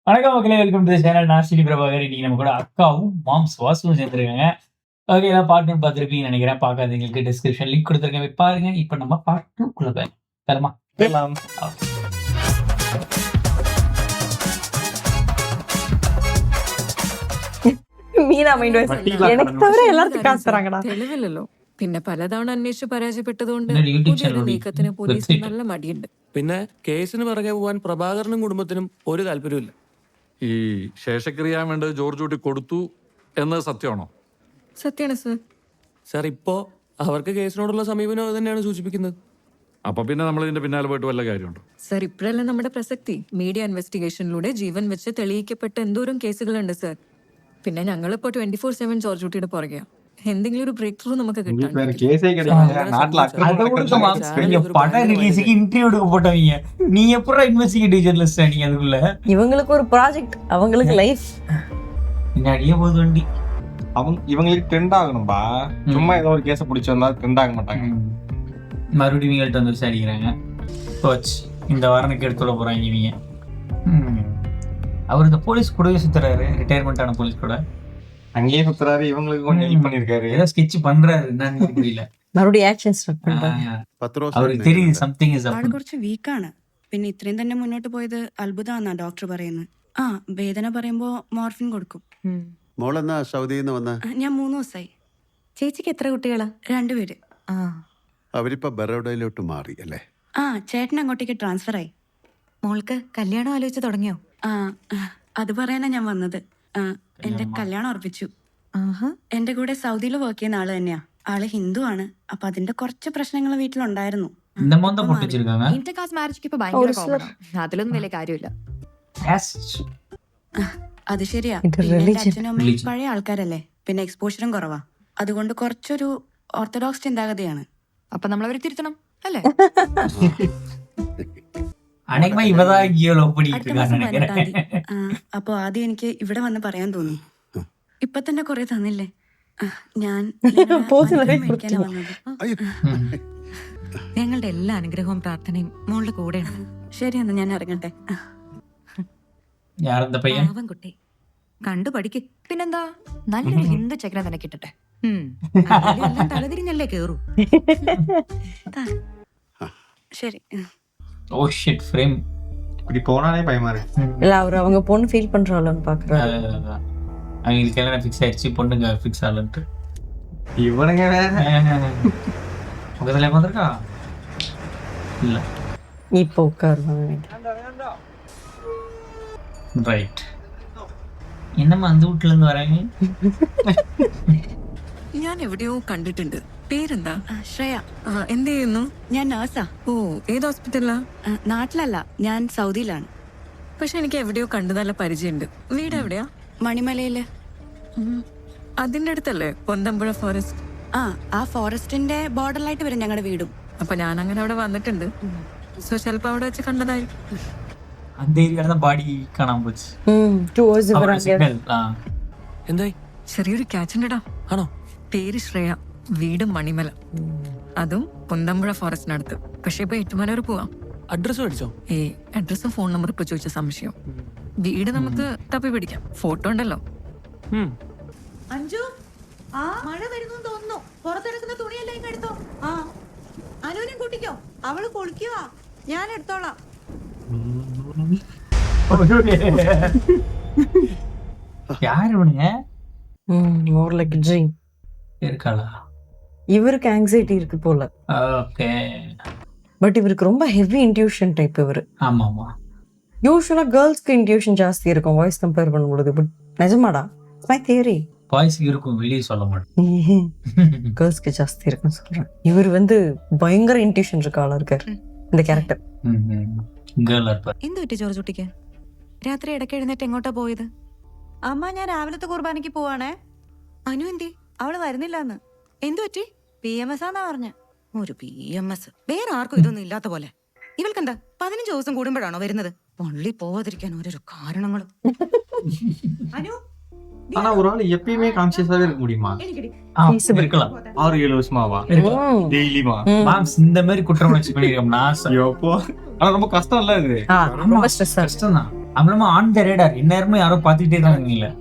வணக்கம் மக்களே, welcome to channel. நான் ஸ்ரீ பிரபாகர். இன்னைக்கு நம்ம கூட அக்காவும் மாம்ஸ் வாசுவும் சேர்ந்துருக்காங்க. ஓகே, எல்லாம் பார்ட் 1 பார்த்துருப்பீங்கன்னு நினைக்கிறேன். பார்க்காதவங்களுக்கு டிஸ்கிரிப்ஷன் லிங்க் கொடுத்துருக்கேன், போய் பாருங்க. இப்போ நம்ம பார்ட் 2 தரமா போலாம். മീനാ മൈൻഡ് എനിക്ക് തവര എല്ലാവർക്കും കാശ് തരാங்கടാ. തെളിവില്ലല്ലോ. പിന്നെ പലതവണ അന്വേഷിച്ച് പരാജയപ്പെട്ടതുകൊണ്ട് ഇന്നലെ യൂട്യൂബ് പുതിയൊരു ചാനൽ നീക്കത്തിന് പോലീസിന് വെബ്സൈറ്റ്. നല്ല മടിയുണ്ട്. പിന്നെ കേസിന് പിറകെ പോവാൻ പ്രഭാകരനും കുടുംബത്തിനും ഒരു താല്പര്യമില്ല. ഈ ശേഷക്രിയാൻ വേണ്ടി ജോർജ് കുട്ടി കൊടുത്തു എന്നത് സത്യമാണോ? സത്യാണ് സർ. സാർ, ഇപ്പോ അവർക്ക് കേസിനോടുള്ള സമീപനം അത് തന്നെയാണ് സൂചിപ്പിക്കുന്നത്. അപ്പൊ പിന്നെ നമ്മൾ ഇതിന്റെ പിന്നാലെ പോയിട്ട് വല്ല കാര്യമുണ്ടോ? സർ, ഇപ്പോഴല്ല നമ്മുടെ പ്രസക്തി. മീഡിയ ഇൻവെസ്റ്റിഗേഷനിലൂടെ ജീവൻ വെച്ച് തെളിയിക്കപ്പെട്ട എന്തോരം കേസുകളുണ്ട് സർ. പിന്നെ ഞങ്ങളിപ്പോ 24/7 ജോർജ് കുട്ടിയുടെ പുറകെയാ. എന്തെങ്കിലും ഒരു ബ്രേക്ക് ത്രൂ നമുക്ക് കിട്ടാൻ படம் ரிலீஸுக்கு இன்டர்வியூ எடுக்க போட்டவங்க. நீ எப்படா இன்வெஸ்டிகேட்டிவ் ஜெர்னலிஸ்ட் நீங்க அதுக்குள்ள? இவங்களுக்கு ஒரு ப்ராஜெக்ட், அவங்களுக்கு லைஃப். பின்னாடியே போகுது வண்டி. இவங்களுக்கு ட்ரெண்ட் ஆகணும்பா. சும்மா ஏதோ ஒரு கேஸ பிடிச்சு வந்தா ட்ரெண்ட் ஆக மாட்டாங்க. மறுபடியும் இவங்கள்ட்ட வந்து விசாரிக்கிறாங்க. கோச் இந்த வாரனுக்கு எடுத்துட போறாங்க இவங்க. அவர் இந்த போலீஸ் கூடவே சுத்துறாரு, ரிட்டையர்மெண்ட் ஆன போலீஸ் கூட அங்கேயே சுத்துறாரு. இவங்களுக்கு கொஞ்சம் ஹெல்ப் பண்ணிருக்காரு. ஏதோ ஸ்கெட்ச் பண்றாரு, என்னன்னு புரியல. மறுபடியும் ஆக்ஷன் ஸ்டார்ட் பண்றாங்க. அவருக்கு தெரியுது സംതിങ് ഇസ് ആള് കുറച്ച് വീക്കാണ്. പിന്നെ ഇത്രയും തന്നെ മുന്നോട്ട് പോയത് അത്ഭുതമാണെന്നാ ഡോക്ടർ പറയുന്നത്. ആ വേദന പറയുമ്പോ മോർഫിൻ കൊടുക്കും. മോളെന്നാ സൗദിയിൽ നിന്ന് വന്ന? ഞാൻ 3 ദിവസമായി. ചേച്ചിക്ക് എത്ര കുട്ടികളാ? 2 പേര്. അവരിപ്പോ ബറോഡയിലോട്ട് മാറി അല്ലേ? ആ ചേട്ടൻ അങ്ങോട്ടേക്ക് ട്രാൻസ്ഫർ ആയി. മോൾക്ക് കല്യാണം ആലോചിച്ച് തുടങ്ങിയോ? ആ അത് പറയാനാ ഞാൻ വന്നത്. എന്റെ കല്യാണം ഉറപ്പിച്ചു. എന്റെ കൂടെ സൗദിയിൽ വർക്ക് ചെയ്യുന്ന ആള് തന്നെയാ. ആള് ഹിന്ദു ആണ്. അപ്പൊ അതിന്റെ കുറച്ച് പ്രശ്നങ്ങൾ വീട്ടിലുണ്ടായിരുന്നു. இந்த மொந்த போட்டு வச்சிருக்காங்க. ഇന്റർ കാസ്റ്റ് മാരേജ് ഇപ്പൊ ഭയങ്കര കോമൺ. അതിലൊന്നും വലിയ കാര്യമില്ല. അത് ശരിയാ. ഇത് പിന്നെ എന്റെ religion. അച്ഛനും അമ്മയും പഴയ ആൾക്കാരല്ലേ, പിന്നെ എക്സ്പോഷറും കുറവാ. അതുകൊണ്ട് കുറച്ചൊരു ഓർത്തഡോക്സ് ചിന്താഗതിയാണ്. അപ്പൊ നമ്മൾ അവരെ തിരുത്തണം അല്ലേ? அன்னைக்குமா இவதான் இங்கேயோ லவ் பண்ணிட்டு അടുത്ത இருக்கான்னு മാസം நினைக்கிறேன். 18-ാം തീയതി. അപ്പൊ ആദ്യം എനിക്ക് ഇവിടെ വന്ന് പറയാൻ തോന്നി. ഇപ്പൊ തന്നെ കൊറേ തന്നില്ലേ. ഞാൻ മേടിക്കാനാ വന്നത്. ഞങ്ങളുടെ എല്ലാ അനുഗ്രഹവും പ്രാർത്ഥനയും മോളുടെ കൂടെ ഉണ്ട്. ശരി, എന്നാ ഞാൻ ഇറങ്ങട്ടെ. யார் அந்த பையன்? പാവം കുട്ടി കണ്ടു പഠിക്ക്. പിന്നെന്താ, നല്ലൊരു ഹിന്ദു ചെക്കനെ തന്നെ കിട്ടട്ടെ. എല്ലാം തലതിരിഞ്ഞല്ലേ കേറൂ. ശരി. Oh shit frame. இப்படி போனாலே பயமா இருக்கு. இல்ல அவர் அவங்க பொண்ணு ஃபீல் பண்றாளோன்னு பாக்குறாரு. அவங்களுக்கு கல்யாணம் ஃபிக்ஸ் ஆயிடுச்சு, பொண்ணுங்க ஃபிக்ஸ் ஆகலன்ட்டு. இவனுங்க வேற. உங்க தலையா வந்திருக்கா? இல்ல, இப்போ உட்காருவாங்க. ரைட். என்னம்மா அந்த വീട്ടിൽ നിന്ന് വരാங்க? ഞാൻ എവിടെയോ കണ്ടിട്ടുണ്ട്. പേരെന്താ? ശ്രേയ. എന്ത് ചെയ്യുന്നു? ഞാൻ നേഴ്സാ. ഓ, ഏത് ഹോസ്പിറ്റലാ? നാട്ടിലല്ല, ഞാൻ സൗദിയിലാണ്. പക്ഷെ എനിക്ക് എവിടെയോ കണ്ടു നല്ല പരിചയമുണ്ട്. വീട് എവിടെയാ? മണിമലയില്. അതിന്റെ അടുത്തല്ലേ പൊന്തമ്പുഴ ഫോറസ്റ്റ്? ആ ഫോറസ്റ്റിന്റെ ബോർഡറിലായിട്ട് വരും ഞങ്ങളുടെ വീടും. അപ്പൊ ഞാൻ അങ്ങനെ അവിടെ വന്നിട്ടുണ്ട്. സോ ചിലപ്പോ അവിടെ വെച്ച് കണ്ടതായി. அந்த ஏரியால தான் பாடி காணாம போச்சு. ടൂവേഴ്സ് அவரோட ഇവരാங்க. signal, എന്തായി? ചെറിയൊരു ക്യാച്ച് ഉണ്ടടാ. ആണോ? പേര് ശ്രേയ, വീട് മണിമല, അതും പൊന്തമ്പുഴ ഫോറസ്റ്റിനടുത്ത്. പക്ഷെ ഇപ്പൊ 8 മല വരെ പോവാം. അഡ്രസ് മേടിച്ചോ? അഡ്രസ്സും ഫോൺ നമ്പർ ഇപ്പൊ ചോദിച്ച സംശയം. വീട് നമുക്ക് തപ്പി പിടിക്കാം. ഫോട്ടോ ഉണ്ടല്ലോ. അഞ്ജു, മഴ വരുന്നു തോന്നുന്നു. പുറത്തെടുക്കുന്ന തുണിയെല്ലാം ഇങ്ങ് എടുത്തോ. അനുവിനെ കൂട്ടിക്കോ, അവള് കുളിക്കുവാ. ഞാൻ എടുത്തോളാം. யாரு இவனுங்க? More like dream. இருக்காளா? இவருக்கு ஆங்ஸைட்டி இருக்கு போல. ஓகே. பட் இவருக்கு ரொம்ப ஹெவி இன்ட்யூஷன் டைப் இவரு. ஆமா ஆமா. யூசுவலா கேர்ள்ஸ்க்கு இன்ட்யூஷன் ஜாஸ்தி இருக்கும் வாய்ஸ் கம்பேர் பண்ணும்போது. பட் நிஜமாடா, மை தியரி. பாய்ஸ்க்கு இருக்கும், வெளியே சொல்ல மாட்டேன். கேர்ள்ஸ்க்கு ஜாஸ்தி இருக்கும் சொல்றேன். இவர் வந்து பயங்கர இன்ட்யூஷன் இருக்க ஆளா இருக்காரு இந்த ക്യാരക്ടർ. ഗേൾ ആർപ്പ. എന്ത് പറ്റി ജോർജ് കുട്ടിക്ക്? രാത്രി ഇടയ്ക്ക് എഴുന്നേറ്റ് എങ്ങോട്ടാ പോയത്? അമ്മ, ഞാൻ രാവിലത്തെ കുർബാനയ്ക്ക് പോവാണേ. അനു എന്തി? അവള് വരുന്നില്ലെന്ന്. എന്തു പറ്റി? PMS ആന്നാ പറഞ്ഞ. ഒരു PMS. വേറെ ആർക്കും ഇതൊന്നും ഇല്ലാത്ത പോലെ. ഇവൾക്കെന്താ 15 ദിവസം കൂടുമ്പോഴാണോ വരുന്നത്? പള്ളി പോവാതിരിക്കാൻ ഓരോരോ കാരണങ്ങളും. അനു, ஆனா ஒரு ஆள் எப்பயுமே கான்சியஸாவே இருக்க முடியுமா? இருக்கலாம். 6-7 வருஷமாவா? டெய்லிமா? மாம்ஸ் இந்த மாதிரி குற்றம் உணர்ச்சி பண்ணிருக்கோம்னா ஐயோ, ஆனா ரொம்ப கஷ்டம் இல்ல இது. ரொம்ப ஸ்ட்ரெஸ். கஷ்டம் தான். அவ்வளவு ஆன் த ரேடார் இந்நேரமும் யாரோ பார்த்துக்கிட்டே தான் இருக்கீங்களா?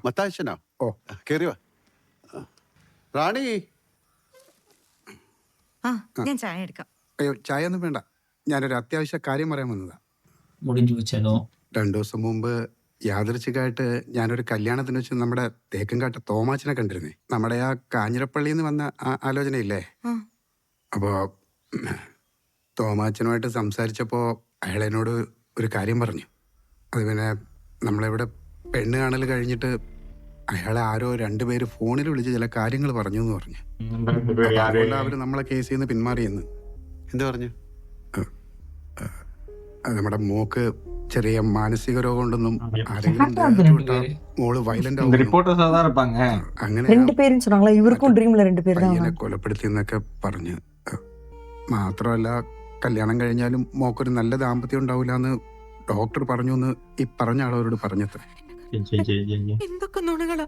മത്താച്ചനോ? ഓ കേറി വാ. റാണി. ആ ഞാൻ ചായ എടുക്കാം. അയ്യോ ചായ ഒന്നും വേണ്ട, ഞാനൊരു അത്യാവശ്യ കാര്യം പറയാൻ വന്നതാ. முடிஞ்சு வச்சதோ 2 ദിവസം മുമ്പ് യാദൃച്ഛികമായിട്ട് ഞാനൊരു കല്യാണത്തിന് വെച്ച് നമ്മുടെ തേക്കൻകാട്ട് തോമാച്ചനെ കണ്ടിരുന്നേ. നമ്മുടെ ആ കാഞ്ഞിരപ്പള്ളിയിൽ നിന്ന് വന്ന ആലോചനയില്ലേ? അപ്പോൾ തോമാച്ചനുമായിട്ട് സംസാരിച്ചപ്പോൾ അയാൾ എന്നോട് ഒരു കാര്യം പറഞ്ഞു. അത് പിന്നെ നമ്മളിവിടെ പെണ്ണ് കാണൽ കഴിഞ്ഞിട്ട് അയാളെ ആരോ 2 പേര് ഫോണിൽ വിളിച്ച് ചില കാര്യങ്ങൾ പറഞ്ഞു എന്ന് പറഞ്ഞു. അതുകൊണ്ട് അവർ നമ്മളെ കേസിൽ നിന്ന് പിന്മാറിയെന്ന്. എന്താ പറഞ്ഞു? നമ്മുടെ മോക്ക് ചെറിയ മാനസിക രോഗം ഉണ്ടെന്നും മോള് വയലന്റ് இந்த ரிப்போர்ட்டர்ஸா தான் இருப்பாங்க. അങ്ങനെ 2 பேருன்னு சொன்னாங்களா? இவருக்கும் ட்ரீம்ல 2 பேர் தான். പയ്യനെ കൊലപ്പെടുത്തി എന്നൊക്കെ പറഞ്ഞ്. മാത്രമല്ല കല്യാണം കഴിഞ്ഞാലും മോക്കൊരു നല്ല ദാമ്പത്യം ഉണ്ടാവില്ല എന്ന് ഡോക്ടർ പറഞ്ഞു എന്ന് ഈ പറഞ്ഞ ആളവരോട് പറഞ്ഞത്ര. എന്തൊക്കെ നുണകളാ.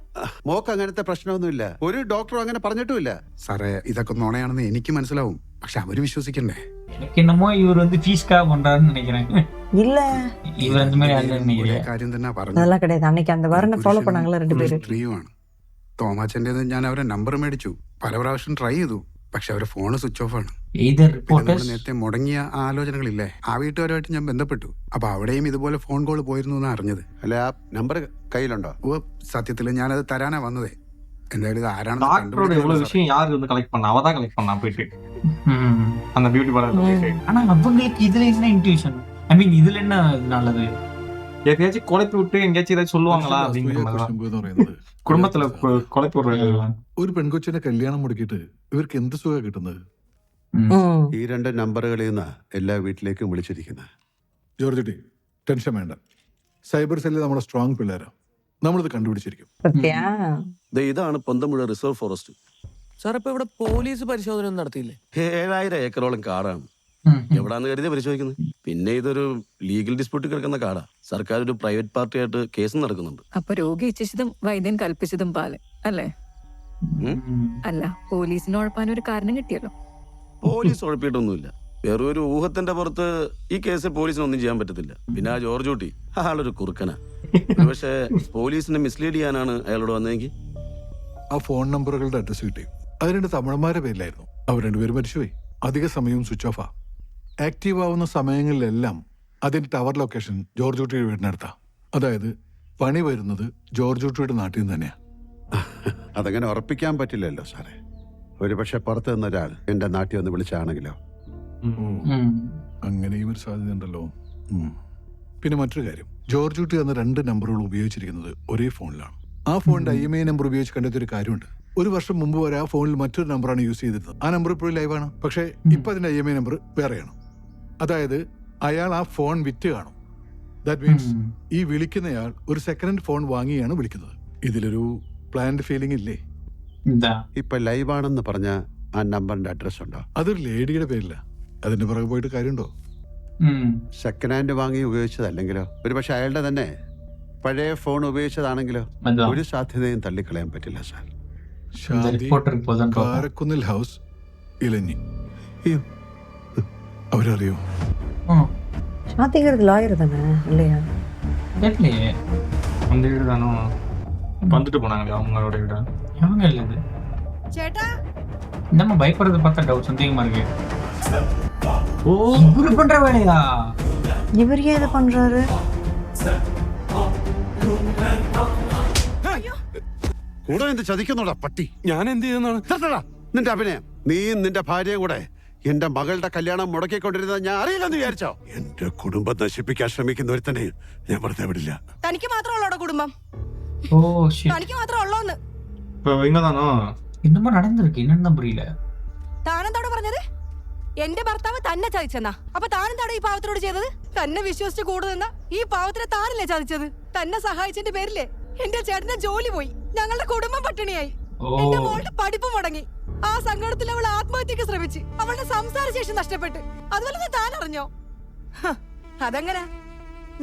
മോക്ക് അങ്ങനത്തെ പ്രശ്നമൊന്നുമില്ല. ഒരു ഡോക്ടറും അങ്ങനെ പറഞ്ഞിട്ടുമില്ല. സാറേ ഇതൊക്കെ നുണയാണെന്ന് എനിക്ക് മനസ്സിലാവും, പക്ഷെ അവര് വിശ്വസിക്കണ്ടേ? எனக்கு என்னமோ இவர் வந்து ஃபீஸ்க்காக பண்றாருன்னு நினைக்கிறேன். இல்ல இவர் அந்த மாதிரி ஆளு ഒരേ நினைக்கிறேன். കാര്യം തന്നെ പറഞ്ഞു. அதெல்லாம் கிடையாது. அன்னைக்கு அந்த வரனை ஃபாலோ பண்ணாங்களா 2 பேரு? സ്ത്രീയുമാണ്. തോമാച്ചൻ്റെത് ഞാൻ അവരെ നമ്പർ മേടിച്ചു, പല പ്രാവശ്യം ട്രൈ ചെയ്തു, പക്ഷെ അവരെ ഫോണ് സ്വിച്ച് ഓഫ് ആണ്. Either പിന്നെ reporters നമ്മള് നേരത്തെ മുടങ്ങിയ ആലോചനകളില്ലേ, ആ വീട്ടുകാരുമായിട്ട് ഞാൻ ബന്ധപ്പെട്ടു. അപ്പൊ അവിടെയും ഇതുപോലെ ഫോൺ കോൾ പോയിരുന്നു എന്ന് അറിഞ്ഞത്. അല്ല, ആ നമ്പർ കയ്യിലുണ്ടോ? ഓ സത്യത്തിൽ ഞാനത് തരാനാ വന്നതേ. എന്തായാലും ഇത് ആരാണെന്ന് டாக்டரோட இவ்வளவு കണ്ടുപിടിക്കാൻ விஷயம் யாரு வந்து கலெக்ட் பண்ணா? அவ தான் கலெக்ட் பண்ணா போயிட்டு ம். அந்த பியூட்டி பார்லர்ல போயிட்டு. ஆனா அவங்களுக்கு இதுல என்ன இன்ட்யூஷன்? ஐ மீன் இதுல என்ன நல்லது? எதையாச்சும் குழப்பி விட்டு எங்கேயாச்சும் ஏதாச்சும் சொல்லுவாங்களா அப்படிங்கிற மாதிரி தான். കുടുംബത്തിലെ കുഴപ്പി വിടുறது. ഒരു പെൺകൊച്ചിന്റെ കല്യാണം മുടക്കിയിട്ട് ഇവർക്ക് എന്ത് സുഖം കിട്ടുന്നത്? ഈ 2 നമ്പറുകളിൽ നിന്ന് എല്ലാ വീട്ടിലേക്കും വിളിച്ചിരിക്കുന്നത്. ജോർജ് ടി, ടെൻഷൻ വേണ്ട. സൈബർ സെല്ലിൽ നമ്മുടെ സ്ട്രോങ് പിള്ളേരാ. നമ്മളിത് കണ്ടുപിടിച്ചിരിക്കും. சத்தியா? ഇതാണ് പൊന്തമുഴ റിസർവ് ഫോറസ്റ്റ്. സാർ ഇപ്പൊ ഇവിടെ പോലീസ് പരിശോധന ഒന്നും നടത്തിയില്ലേ? 7000 ഏക്കറോളം കാടാണ്. എവിടാന്ന് കരുതി പരിശോധിക്കുന്നത്. പിന്നെ ഇതൊരു ലീഗൽ ഡിസ്പ്യൂട്ട് കിടക്കുന്ന കാടാ. സർക്കാർ ഒരു പ്രൈവറ്റ് പാർട്ടിയായിട്ട് കേസും നടക്കുന്നുണ്ട്. അപ്പൊ രോഗി ഇച്ഛിച്ചതും വൈദ്യൻ കൽപ്പിച്ചതും പാല് അല്ലേ? അല്ല, പോലീസിന് ഉഴപ്പാൻ ഒരു കാരണം കിട്ടിയല്ലോ. പോലീസ് ഉഴപ്പിയിട്ടൊന്നുമില്ല. വേറൊരു ഊഹത്തിന്റെ പുറത്ത് ഈ കേസിൽ പോലീസിനൊന്നും ചെയ്യാൻ പറ്റത്തില്ല. പിന്നെ ആ ജോർജ് കുട്ടി ആളൊരു കുറുക്കനാ. പക്ഷേ പോലീസിനെ മിസ്ലീഡ് ചെയ്യാനാണ് അയാളോട് വന്നതെങ്കിൽ. ആ ഫോൺ നമ്പറുകളുടെ അഡ്രസ് കിട്ടി. അത് 2 തമിഴന്മാരുടെ പേരിലായിരുന്നു. അവർ 2 പേരും മരിച്ചുപോയി. അധിക സമയവും സ്വിച്ച് ഓഫാ. ആക്റ്റീവ് ആവുന്ന സമയങ്ങളിലെല്ലാം അതിന്റെ ടവർ ലൊക്കേഷൻ ജോർജ് കുട്ടിയുടെ വീടിനടുത്താ. അതായത് പണി വരുന്നത് ജോർജ് കുട്ടിയുടെ നാട്ടിൽ നിന്ന് തന്നെയാ. അതങ്ങനെ ഉറപ്പിക്കാൻ പറ്റില്ലല്ലോ സാറേ. ഒരു പക്ഷെ പുറത്തു നിന്നൊരാൾ എന്റെ നാട്ടിൽ വന്ന് വിളിച്ചാണെങ്കിലോ? അങ്ങനെയും ഒരു സാധ്യത ഉണ്ടല്ലോ. പിന്നെ മറ്റൊരു കാര്യം, ജോർജ് കുട്ടി എന്ന 2 നമ്പറുകൾ ഉപയോഗിച്ചിരിക്കുന്നത് ഒരേ ഫോണിലാണ്. ആ ഫോണിന്റെ IMEI നമ്പർ ഉപയോഗിച്ച് കണ്ടെത്തിയൊരു കാര്യമുണ്ട്. 1 വർഷം മുമ്പ് വരെ ആ ഫോണിൽ മറ്റൊരു നമ്പറാണ് യൂസ് ചെയ്തിരുന്നത്. ആ നമ്പർ ഇപ്പോഴും ലൈവാണ്. പക്ഷേ ഇപ്പൊ അതിന്റെ IMEI നമ്പർ വേറെയാണ്. അതായത് അയാൾ ആ ഫോൺ വിറ്റ് കാണും. ദാറ്റ് മീൻസ് ഈ വിളിക്കുന്നയാൾ ഒരു സെക്കൻഡ് ഫോൺ വാങ്ങിയാണ് വിളിക്കുന്നത്. ഇതിലൊരു പ്ലാൻഡ് ഫീലിംഗ് ഇല്ലേ? ഇപ്പൊ ലൈവാണെന്ന് പറഞ്ഞ ആ നമ്പറിന്റെ അഡ്രസ് ഉണ്ടോ? അതൊരു ലേഡിയുടെ പേരില്ല. അതിന്റെ പുറകെ പോയിട്ട് കാര്യമുണ്ടോ? സെക്കൻഡ് ഹാൻഡ് വാങ്ങി ഉപയോഗിച്ചതല്ലെങ്കിലോ? ഒരു പക്ഷെ അയാളുടെ തന്നെ പഴയ ഫോൺ ഉപയോഗിച്ചതാണെങ്കിലോ? ഒരു സാധ്യതയും തള്ളിക്കളയാൻ പറ്റില്ല സാർ. കാരക്കുന്നിൽ ഹൗസ്, ഇലഞ്ഞി. അവരറിയോ? ஷாதிங்கிறது லாயர் தானே இல்லையா? அந்த வீடு தானோ வந்துட்டு போனாங்களே அவங்களோட வீடு. அவங்க இல்லது ചേട്ടാ, நம்ம பயப்படுறத பார்த்தா டவுட் சந்தேகமா இருக்கு. ஓ, இவரு பண்ற வேலையா? இவர் ஏன் இதை பண்றாரு? കൂടെ എന്ത് ചതിക്കുന്നോടാ പട്ടി? ഞാൻ എന്ത് ചെയ്യുന്നതാണ്? നിന്റെ അഭിനയം. നീയും നിന്റെ ഭാര്യയും കൂടെ എന്റെ മകളുടെ കല്യാണം മുടക്കിക്കൊണ്ടിരുന്നത് ഞാൻ അറിയില്ലെന്ന് വിചാരിച്ചോ? എന്റെ കുടുംബം നശിപ്പിക്കാൻ ശ്രമിക്കുന്ന ഒരുത്തനെ ഞാൻ വെറുതെ വിടില്ല. തനിക്ക് മാത്രമുള്ളോടെ കുടുംബം? Oh shit. തനിക്ക് മാത്രം ഉള്ളോന്ന്? இப்போ இங்க தானோ என்னமோ நடந்திருக்கு. என்னன்னு புரியல. താനെന്താടോ പറഞ്ഞത്? എന്റെ ഭർത്താവ് തന്നെ ചതിച്ചെന്നാ? അപ്പൊ താനെന്താടോ ഈ പാവത്തിനോട് ചെയ്തത്? തന്നെ വിശ്വസിച്ച് കൂടുന്ന ഈ പാവത്തിനെ താനല്ലേ ചതിച്ചത്? തന്നെ സഹായിച്ചതിന്റെ പേരില്ലേ എന്റെ ചേട്ടന്റെ ജോലി പോയി, ഞങ്ങളുടെ കുടുംബം പട്ടിണിയായി, എന്റെ മോളുടെ പഠിപ്പ് മുടങ്ങി. ആ സങ്കടത്തിൽ അവൾ ആത്മഹത്യക്ക് ശ്രമിച്ച് അവളുടെ സംസാരശേഷി നഷ്ടപ്പെട്ട്. അതുപോലെ താൻ അറിഞ്ഞോ? അതെങ്ങനെ?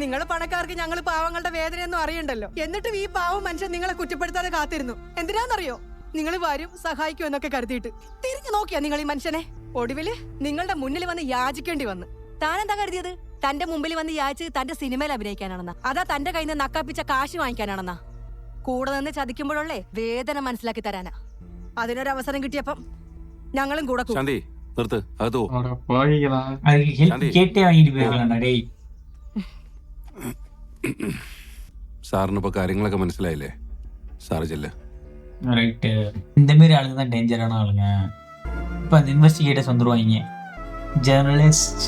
നിങ്ങൾ പണക്കാർക്ക് ഞങ്ങൾ പാവങ്ങളുടെ വേദനയൊന്നും അറിയണ്ടല്ലോ. എന്നിട്ടും ഈ പാവം മനുഷ്യൻ നിങ്ങളെ കുറ്റപ്പെടുത്താതെ കാത്തിരുന്നു. എന്തിനാന്നറിയോ? നിങ്ങൾ വരും സഹായിക്കും എന്നൊക്കെ കരുതിയിട്ട്. തിരിഞ്ഞു നോക്കിയാ നിങ്ങൾ ഈ മനുഷ്യനെ? ഒടുവില് നിങ്ങളുടെ മുന്നിൽ വന്ന് യാചിക്കേണ്ടി വന്നു. താനെന്താ കരുതിയത്? തന്റെ മുമ്പിൽ വന്ന് യാചിച്ച് തന്റെ സിനിമയിൽ അഭിനയിക്കാനാണെന്നാ, അതാ തന്റെ കയ്യിൽ നിന്ന് നക്കാപ്പിച്ച കാശ് വാങ്ങിക്കാനാണെന്നാ? കൂടെ നിന്ന് ചതിക്കുമ്പോഴല്ലേ വേദന മനസ്സിലാക്കി തരാനാ. അതിനൊരു അവസരം കിട്ടിയപ്പം ഞങ്ങളും കൂടെ കൂടി. ശാന്തി നിർത്ത്, അകത്തോ. கேட்டே வாங்கிட்டு போயிருக்கலாம்டா டேய். സാറിന് ഇപ്പൊ കാര്യങ്ങളൊക്കെ മനസ്സിലായില്ലേ? സാറ് ചെല്ല്. ரைட்டு. இந்த மாதிரி ஆளுங்க தான் டேஞ்சரான ஆளுங்க. இப்போ அந்த இன்வெஸ்டிகேட்டர்ஸ் வந்துருவாங்க, ஜேர்னலிஸ்ட்.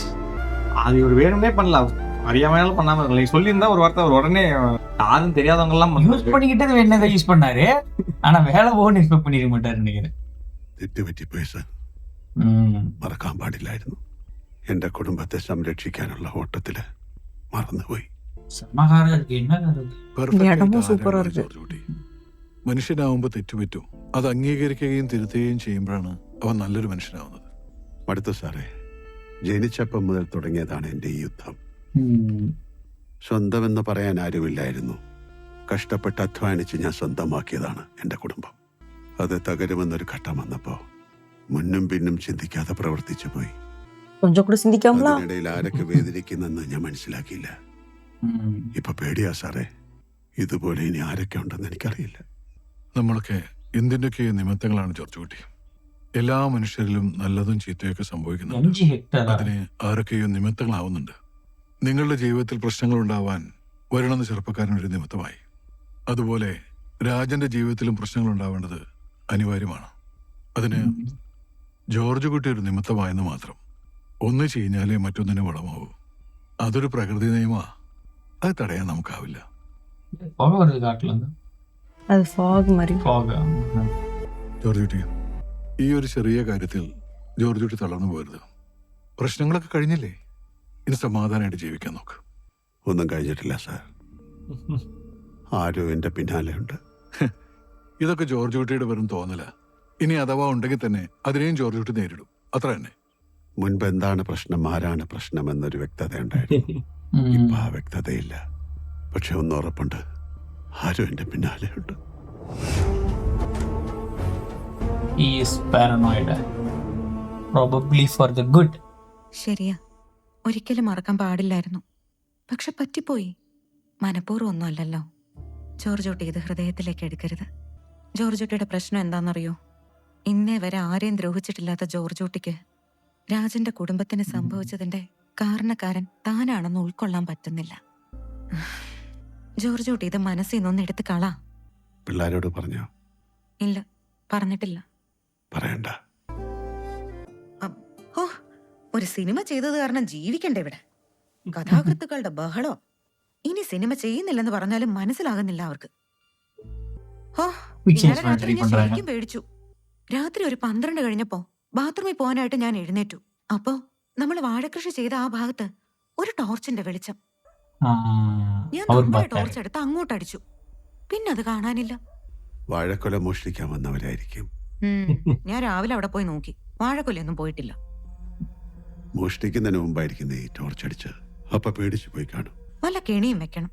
அது ஒரு வேணும்னே பண்ணலாம், அறியாமையாலும் பண்ணாம இருக்கலாம். நீ சொல்லியிருந்தா ஒரு வார்த்தை அவர் உடனே யாரும் தெரியாதவங்க எல்லாம் யூஸ் பண்ணிக்கிட்டது வேணதை யூஸ் பண்ணாரு, ஆனா வேலை போகணும்னு எக்ஸ்பெக்ட் பண்ணிருக்க മാട്ടാரு நினைக்கிறேன். തെറ്റുപറ്റിപ്പോയി സർ, മറക്കാൻ പാടില്ലായിരുന്നു. എന്റെ കുടുംബത്തെ സംരക്ഷിക്കാനുള്ള ഓട്ടത്തില് മറന്നുപോയി. സമാഹാരം ഇருக்கு, என்ன இடமும் சூப்பரா இருக்கு. മനുഷ്യനാവുമ്പോ തെറ്റുപറ്റും, അത് അംഗീകരിക്കുകയും തിരുത്തുകയും ചെയ്യുമ്പോഴാണ് അവൻ നല്ലൊരു മനുഷ്യനാവുന്നത്. മടുത്തു സാറേ, ജനിച്ചപ്പം മുതൽ തുടങ്ങിയതാണ് എന്റെ ഈ യുദ്ധം. സ്വന്തമെന്ന് പറയാൻ ആരുമില്ലായിരുന്നു. കഷ്ടപ്പെട്ട് അധ്വാനിച്ച് ഞാൻ സ്വന്തമാക്കിയതാണ് എന്റെ കുടുംബം. അത് തകരുമെന്നൊരു ഘട്ടം വന്നപ്പോ മുന്നും പിന്നും ചിന്തിക്കാതെ പ്രവർത്തിച്ചു പോയി. கொஞ்சம் கூட சிந்திக்காமலா? അതിനിടയിൽ ആരൊക്കെ വേദനിക്കുന്നെന്ന് ഞാൻ മനസ്സിലാക്കിയില്ല. ഇപ്പൊ പേടിയാ സാറേ, ഇതുപോലെ ഇനി ആരൊക്കെ ഉണ്ടെന്ന് എനിക്കറിയില്ല. നമ്മളൊക്കെ എന്തിൻ്റെയൊക്കെ നിമിത്തങ്ങളാണ് ജോർജ് കുട്ടി. എല്ലാ മനുഷ്യരിലും നല്ലതും ചീത്തയൊക്കെ സംഭവിക്കുന്നുണ്ട്. അതിന് ആരൊക്കെയോ നിമിത്തങ്ങളാവുന്നുണ്ട്. നിങ്ങളുടെ ജീവിതത്തിൽ പ്രശ്നങ്ങൾ ഉണ്ടാവാൻ വരണമെന്ന് ചെറുപ്പക്കാരനൊരു നിമിത്തമായി. അതുപോലെ രാജന്റെ ജീവിതത്തിലും പ്രശ്നങ്ങൾ ഉണ്ടാവേണ്ടത് അനിവാര്യമാണ്. അതിന് ജോർജ് കുട്ടി ഒരു നിമിത്തമായെന്ന് മാത്രം. ഒന്ന് ചെയ്ഞ്ഞാലേ മറ്റൊന്നിനെ വളമാവൂ. അതൊരു പ്രകൃതി നിയമമാ, അത് തടയാൻ നമുക്കാവില്ല. அது ஃபாக் மாதிரி. ജോർജ് കുട്ടി, ഈ ഒരു ചെറിയ കാര്യത്തിൽ ജോർജ് കുട്ടി തളർന്നു പോരുത്. പ്രശ്നങ്ങളൊക്കെ കഴിഞ്ഞില്ലേ, ഇനി സമാധാനമായിട്ട് ജീവിക്കാൻ നോക്ക്. ഒന്നും കഴിഞ്ഞിട്ടില്ല സാർ, ആരോ എന്റെ പിന്നാലെ ഉണ്ട്. ഇതൊക്കെ ജോർജ് കുട്ടിയുടെ വെറും തോന്നല. ഇനി അഥവാ ഉണ്ടെങ്കിൽ തന്നെ അതിനെയും ജോർജ് കുട്ടി നേരിടും, അത്ര തന്നെ. മുൻപ് എന്താണ് പ്രശ്നം, ആരാണ് പ്രശ്നം എന്നൊരു വ്യക്തത ഉണ്ടായിരുന്നു. ഇപ്പൊ ആ വ്യക്തതയില്ല. പക്ഷെ ഒന്ന് ഉറപ്പുണ്ട്, ആരോ എന്റെ പിന്നാലെ ഉണ്ട്. He is paranoid, probably for the good. ശരിയാ, ഒരിക്കലും മറക്കാൻ പാടില്ലായിരുന്നു. പക്ഷെ പറ്റിപ്പോയി. മനഃപൂർവ്വം ഒന്നും അല്ലല്ലോ. ജോർജ് കുട്ടി ഇത് ഹൃദയത്തിലേക്ക് എടുക്കരുത്. ജോർജ് കുട്ടിയുടെ പ്രശ്നം എന്താണെന്നറിയോ? ഇന്നേ വരെ ആരെയും ദ്രോഹിച്ചിട്ടില്ലാത്ത ജോർജ് കുട്ടിക്ക് രാജന്റെ കുടുംബത്തിന് സംഭവിച്ചതിന്റെ കാരണക്കാരൻ താനാണെന്ന് ഉൾക്കൊള്ളാൻ പറ്റുന്നില്ല. ജോർജ് കുട്ടി ഇത് മനസ്സിൽ നിന്നൊന്ന് എടുത്ത് കളാ. പിള്ളേരോട് പറഞ്ഞോ? ഇല്ല, പറഞ്ഞിട്ടില്ല. പറയണ്ട. ഓ, ഒരു സിനിമ ചെയ്തത് കാരണം ജീവിക്കണ്ടേ ഇവിടെ? കഥാകൃത്തുക്കളുടെ ബഹളോ. ഇനി സിനിമ ചെയ്യുന്നില്ലെന്ന് പറഞ്ഞാലും മനസ്സിലാകുന്നില്ല അവർക്ക്. ഓ, ഇന്നലെ രാത്രി ഞാൻ ശരിക്കും പേടിച്ചു. രാത്രി ഒരു 12 കഴിഞ്ഞപ്പോ ബാത്റൂമിൽ പോകാനായിട്ട് ഞാൻ എഴുന്നേറ്റു. അപ്പോ നമ്മൾ വാഴകൃഷി ചെയ്ത ആ ഭാഗത്ത് ഒരു ടോർച്ചിന്റെ വെളിച്ചം. ഞാൻ നമ്മുടെ ടോർച്ച് എടുത്ത് അങ്ങോട്ടടിച്ചു. പിന്നെ അത് കാണാനില്ല. വാഴക്കൊല മോഷ്ടിക്കാൻ വന്നവരായിരിക്കും. ഞാൻ രാവിലെ അവിടെ പോയി നോക്കി, വാഴക്കൊലയൊന്നും പോയിട്ടില്ല. മോഷ്ടിക്കുന്നതിന് മുമ്പായിരിക്കും ഈ ടോർച്ച് അടിച്ചത്. അപ്പൊ പേടിച്ചു പോയി കാണും. വല്ല കെണിയും വെക്കണം.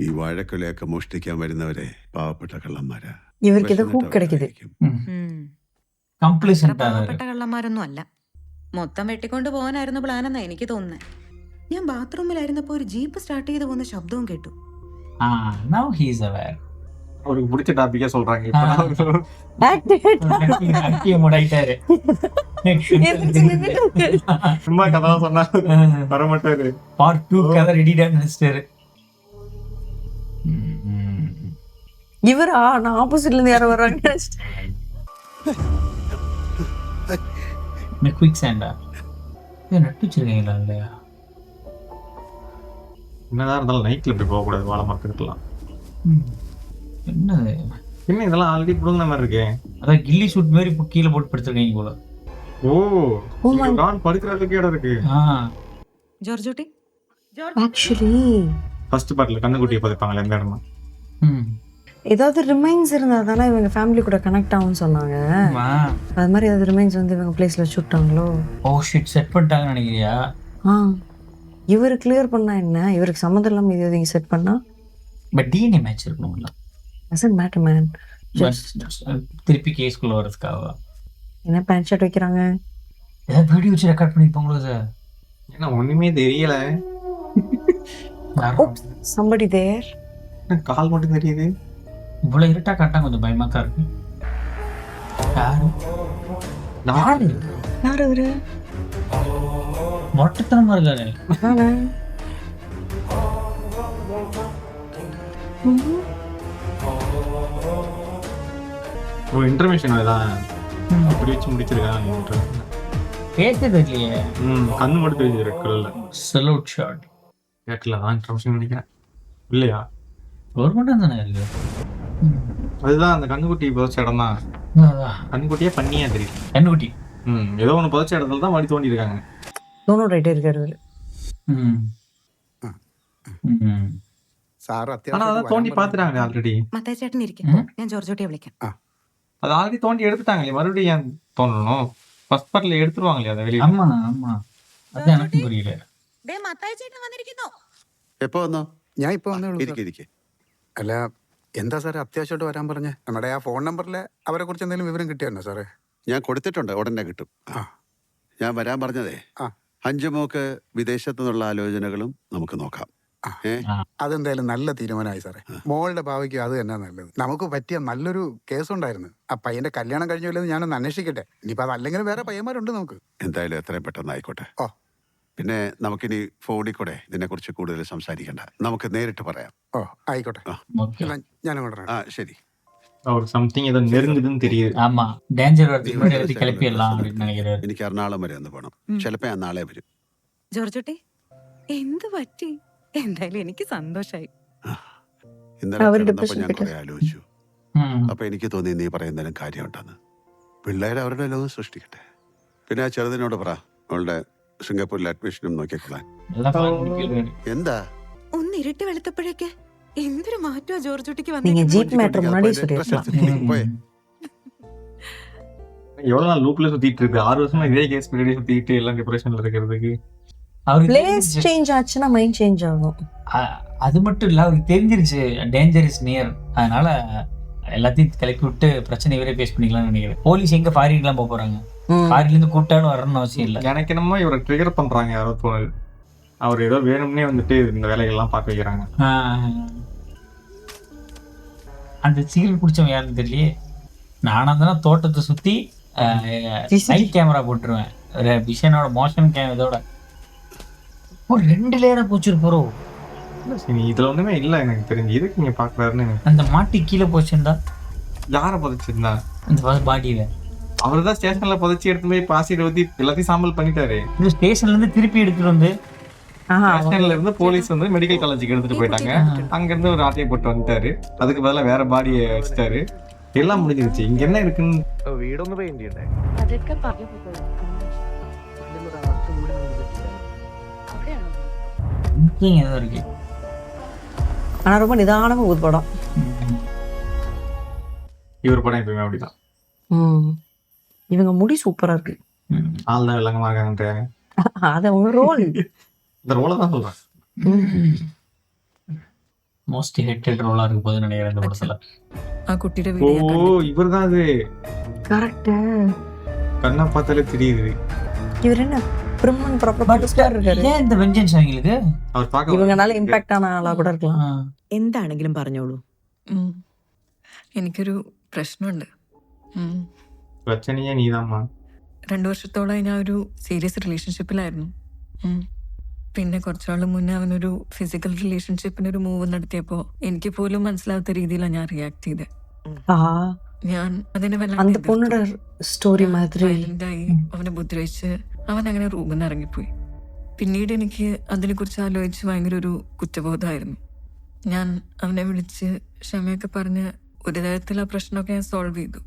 ഈ വാഴക്കൊലയൊക്കെ മോഷ്ടിക്കാൻ വരുന്നവരെ പാവപ്പെട്ട കള്ളന്മാരാ. ഇവർക്ക് ഇത് ഹൂക്ക് കിടക്കിയത്. പാവപ്പെട്ട കള്ളന്മാരൊന്നും അല്ല. മൊത്തം വെട്ടിക്കൊണ്ട് പോകാനായിരുന്നു പ്ലാൻ എന്നാ എനിക്ക് തോന്നുന്നത്. ഞാൻ ബാത്റൂമിലായിരുന്നപ്പോ ഒരു ജീപ്പ് സ്റ്റാർട്ട് ചെയ്ത് പോകുന്ന ശബ്ദവും കേട്ടു. Now he is aware. அவருக்கு பிடிச்ச டாபிக்கா சொல்றாங்க. சும்மா கதை சொன்னா வர மாட்டாரு. Part 2 கதை ரெடிடா மினிஸ்டர். இவர் நான் ஆப்போசிட்ல இருந்து யாரோ வர்றாங்க. குயிக் சாண்டா நட்டு வச்சிருக்கீங்களா? இல்லையா, என்னதான் இருந்தாலும் நைட்ல இப்படி போக கூடாது. வாழை மரத்துக்கிட்டலாம் என்னது என்ன இதெல்லாம் ஆல்ரெடி புடுங்கின மாதிரி இருக்கே. அதான் கில்லி ஷூட் மாதிரி கீழே போட்டு படுத்துருக்கீங்க போல. ஓ, நான் படுக்கிறதுக்கு இடம் இருக்கு. ജോർജ് കുട്ടി, ஆக்சுவலி ஃபர்ஸ்ட் பார்ட்ல கண்ணுக்குட்டியை பதிப்பாங்களே அந்த இடமா. ஏதாவது ரிமைன்ஸ் இருந்தா தானே இவங்க ஃபேமிலி கூட கனெக்ட் ஆகும்னு சொன்னாங்க. அது மாதிரி ஏதாவது ரிமைன்ஸ் வந்து இவங்க பிளேஸ்ல வச்சுட்டாங்களோ? ஓ ஷிட், செட் பண்ணிட்டாங்கன்னு நினைக்கிறியா? இவர் கிளியர் பண்ணா என்ன, இவருக்கு சம்மந்தம் இல்லாம இது எதையும் செட் பண்ணா? பட் டிஎன்ஏ மேட்ச் இருக்கணும்ல. doesn't matter man. திருப்பி கேஸ்க்குள்ள வரதுக்காக என்ன பேண்ட் ஷர்ட் வைக்கிறாங்க? ஏதாவது வீடியோ வச்சு ரெக்கார்ட் பண்ணிருப்பாங்களோ சார்? ஏன்னா ஒண்ணுமே தெரியல. somebody there. கால் மட்டும் தெரியுது. இவ்வளவு இருட்டா காட்டா கொஞ்சம் பயமா தான் இருக்கு. யாரு யார் அவரு? மொட்டத்தனமா இருக்காரு. அதானே. ஒரு இன்டர்மிஷன் அதான் அப்படி வச்சு முடிச்சிருக்காங்க. பேச தெரியலையே. கண்ணு மட்டும் தெரியுது ரெட் கலர்ல. Salute shot. கேட்கல தான் இன்டர்மிஷன் நினைக்கிறேன். இல்லையா? ஒரு மட்டும் தானே இருக்கு. அதுதான் அந்த கண்ணுக்குட்டி புதைச்ச இடம் தான். கண்ணுக்குட்டியே பண்ணியா தெரியும். கண்ணுக்குட்டி ஏதோ ஒன்று புதைச்ச இடத்துல தான் மடி தோண்டி இருக்காங்க. தோணும் ரைட்டே இருக்காரு அவரு. സാറ് ஆனா அதான் தோண்டி பாத்துட்டாங்க ஆல்ரெடி. മത്തായി ചേട്ടൻ ഇരിക്കും, ഞാൻ ജോർജ് കുട്ടിയെ വിളിക്കാം. அது ஆல்ரெடி தோண்டி எடுத்துட்டாங்களே, மறுபடியும் ஏன் தோண்டணும்? ஃபர்ஸ்ட் பார்ட்ல எடுத்துருவாங்களே அதை வெளியே. ஆமா ஆமா, அது எனக்கு புரியல. ദേ മത്തായി ചേട്ടൻ വന്നിരിക്കുന്നു. എപ്പോ വന്നോ? ഞാൻ ഇപ്പൊ വന്നേ ഉള്ളൂ. ഇരിക്കെ. അല്ല, എന്താ സാറേ അത്യാവശ്യമായിട്ട് വരാൻ പറഞ്ഞേ? നമ്മുടെ ആ ഫോൺ നമ്പറിൽ അവരെ കുറിച്ച് എന്തെങ്കിലും വിവരം കിട്ടിയായിരുന്നോ സാറേ? ഞാൻ കൊടുത്തിട്ടുണ്ട്, ഉടനെ കിട്ടും. ഞാൻ വരാൻ പറഞ്ഞതേ അഞ്ചുമോക്ക് വിദേശത്തു നിന്നുള്ള ആലോചനകളും നമുക്ക് നോക്കാം. അതെന്തായാലും നല്ല തീരുമാനമായി സാറേ. മോളുടെ ഭാവിക്ക് അത് തന്നെ നല്ലത്. നമുക്ക് പറ്റിയ നല്ലൊരു കേസുണ്ടായിരുന്നു. ആ പയ്യന്റെ കല്യാണം കഴിഞ്ഞില്ലെന്ന് ഞാനൊന്ന് അന്വേഷിക്കട്ടെ. ഇനിയിപ്പോ അതല്ലെങ്കിൽ വേറെ പയ്യന്മാരുണ്ട് നമുക്ക്. എന്തായാലും എത്രയും പെട്ടെന്ന് ആയിക്കോട്ടെ. പിന്നെ നമുക്കിനി ഫോണിൽ കൂടെ ഇതിനെക്കുറിച്ച് കൂടുതൽ സംസാരിക്കണ്ട, നമുക്ക് നേരിട്ട് പറയാം. ആയിക്കോട്ടെ, ഞാനങ്ങോട്ട്. ശരി. സംതിങ് ഏതോ നെരുങ്ങുതെന്ന് தெரியுது. ஆமா, டேஞ்சர் வரதுக்கு முன்னாடி கிளப்பிடலாம் அப்படின்னு நினைக்கிறேன். എനിക്ക് എറണാകുളം വരെ ഒന്ന് പോകണം. ചിലപ്പോൾ ഞാൻ നാളെ വരും. ജോർജ് കുട്ടി, എന്ത് പറ്റി? എന്തായാലും എനിക്ക് സന്തോഷായി. ഇന്നലെ കിടന്നപ്പോൾ ഞാൻ കുറെ ആലോചിച്ചു. അപ്പൊ എനിക്ക് തോന്നി നീ പറയുന്നതിനും കാര്യമുണ്ടെന്ന്. പിള്ളേർ അവരുടെ ലോകം സൃഷ്ടിക്കട്ടെ. പിന്നെ ആ ചെറുതിനോട് പറ അവളുടെ സിംഗപ്പൂരിൽ അഡ്മിഷനും നോക്കിക്കൊള്ളാൻ. എന്താ ഒന്ന് ഇരുട്ട് വെളുത്തപ്പോഴേക്ക് എന്തൊരു മാറ്റമാ ജോർജ് കുട്ടിക്ക് நீங்க വന്നത്. ஜீப் மேட்டர் முன்னாடி சொல்லிருக்கலாம். எவ்வளவு நாள் லூப்ல சுத்திட்டு இருக்கு? 6 வருஷமா இதே கேஸ் பின்னாடி சுத்திட்டு எல்லாம் டிப்ரெஷன்ல இருக்கிறதுக்கு. பிளேஸ் சேஞ்ச் ஆச்சுன்னா மைண்ட் சேஞ்ச் ஆகும். அது மட்டும் இல்ல, அவருக்கு தெரிஞ்சிருச்சு டேஞ்சர் இஸ் நியர். அதனால எல்லாத்தையும் கிளப்பி விட்டு பிரச்சனை இவரே பேஸ் பண்ணிக்கலாம்னு நினைக்கிறேன். போலீஸ் எங்க ஃபாரின்லாம் போக போறாங்க? ஃபாரின்ல இருந்து கூட்டான்னு வரணும்னு அவசியம் இல்லை. எனக்கு என்னமோ இவரை ட்ரிகர் பண்றாங்க யாரோ தோணுது. அவர் ஏதோ வேணும்னே வந்துட்டு இந்த வேலைகள்லாம் பார்க்க வைக்கிறாங்க. அந்த சீரியல் பிடிச்சவன் யாருன்னு தெரியலையே. நானா தானே தோட்டத்தை சுத்தி நைட் கேமரா போட்டுருவேன். விஷனோட மோஷன் இதோட ஒரு 2 லேயரா போச்சு போறோம். இதுல ஒண்ணுமே இல்ல எனக்கு தெரிஞ்சு. இதுக்கு நீங்க பாக்குறாருன்னு அந்த மாட்டி கீழே போச்சுண்டா யார புதைச்சிருந்தா? அந்த பாடியில அவர் தான் ஸ்டேஷன்ல புதைச்சி எடுத்து போய் பாசிட்டு ஊத்தி எல்லாத்தையும் சாம்பல் பண்ணிட்டாரு. இந்த ஸ்டேஷன்ல இருந்து திருப்பி எடுத்துட்டு வந்து ஸ்டேஷன்ல இருந்து போலீஸ் வந்து மெடிக்கல் காலேஜுக்கு எடுத்துட்டு போயிட்டாங்க. அங்க இருந்து ஒரு ஆட்டையை போட்டு வந்துட்டாரு. அதுக்கு பதிலா வேற பாடியை வச்சுட்டாரு. எல்லாம் முடிஞ்சிருச்சு. இங்க என்ன இருக்குன்னு വീടൊന്ന് പെയിന്റ് ചെയ്യണ്ടേ? ஏதோ இருக்கு. ஆனா ரொம்ப நிதானமா ஊது படம். இவர் படம் எப்பவுமே அப்படிதான். இவங்க முடி சூப்பரா இருக்கு. ஆள் தான் விளங்கமா இருக்காங்க. அத உங்க ரோல். இந்த ரோலை தான் சொல்றேன். மோஸ்ட் ஹேட்டட் ரோலா இருக்கு போது நினைக்கிறேன் இந்த படத்துல. ആ കുട്ടിയുടെ ஓ இவர்தான் அது. கரெக்ட். கண்ணா பார்த்தாலே தெரியுது. இவர் என்ன பிரிமன் ப்ராப்பர் ஸ்டார் இருக்காரு. ஏன் இந்த வெஞ்சன்ஸ் அவங்களுக்கு? அவர் பார்க்க இவங்கனால இம்பாக்ட் ஆன ஆளா கூட இருக்கலாம். എന്താണെങ്കിലും പറഞ്ഞോളൂ. എനിക്കൊരു പ്രശ്നമുണ്ട്. பிரச்சனையே நீதாம்மா. 2 വർഷത്തോളമായി ഞാൻ ഒരു സീരിയസ് റിലേഷൻഷിപ്പിലായിരുന്നു. പിന്നെ കുറച്ചാൾ മുന്നേ അവനൊരു ഫിസിക്കൽ റിലേഷൻഷിപ്പിനൊരു മൂവ് നടത്തിയപ്പോൾ എനിക്ക് പോലും മനസ്സിലാവാത്ത രീതിയിലാണ് ഞാൻ റിയാക്ട് ചെയ്തത്. ഞാൻ അതിനെ அந்த பொண்ணோட സ്റ്റോറി மாதிரி വൈലന്റായി അവനെ ഉപദ്രവിച്ച് അവൻ അങ്ങനെ റൂമിൽ നിന്ന് ഇറങ്ങിപ്പോയി. പിന്നീട് എനിക്ക് അതിനെക്കുറിച്ച് ആലോചിച്ച് ഭയങ്കര ഒരു കുറ്റബോധമായിരുന്നു. ഞാൻ അവനെ വിളിച്ച് ക്ഷമയൊക്കെ പറഞ്ഞ് ഒരു തരത്തിൽ ആ പ്രശ്നമൊക്കെ ഞാൻ സോൾവ് ചെയ്തു.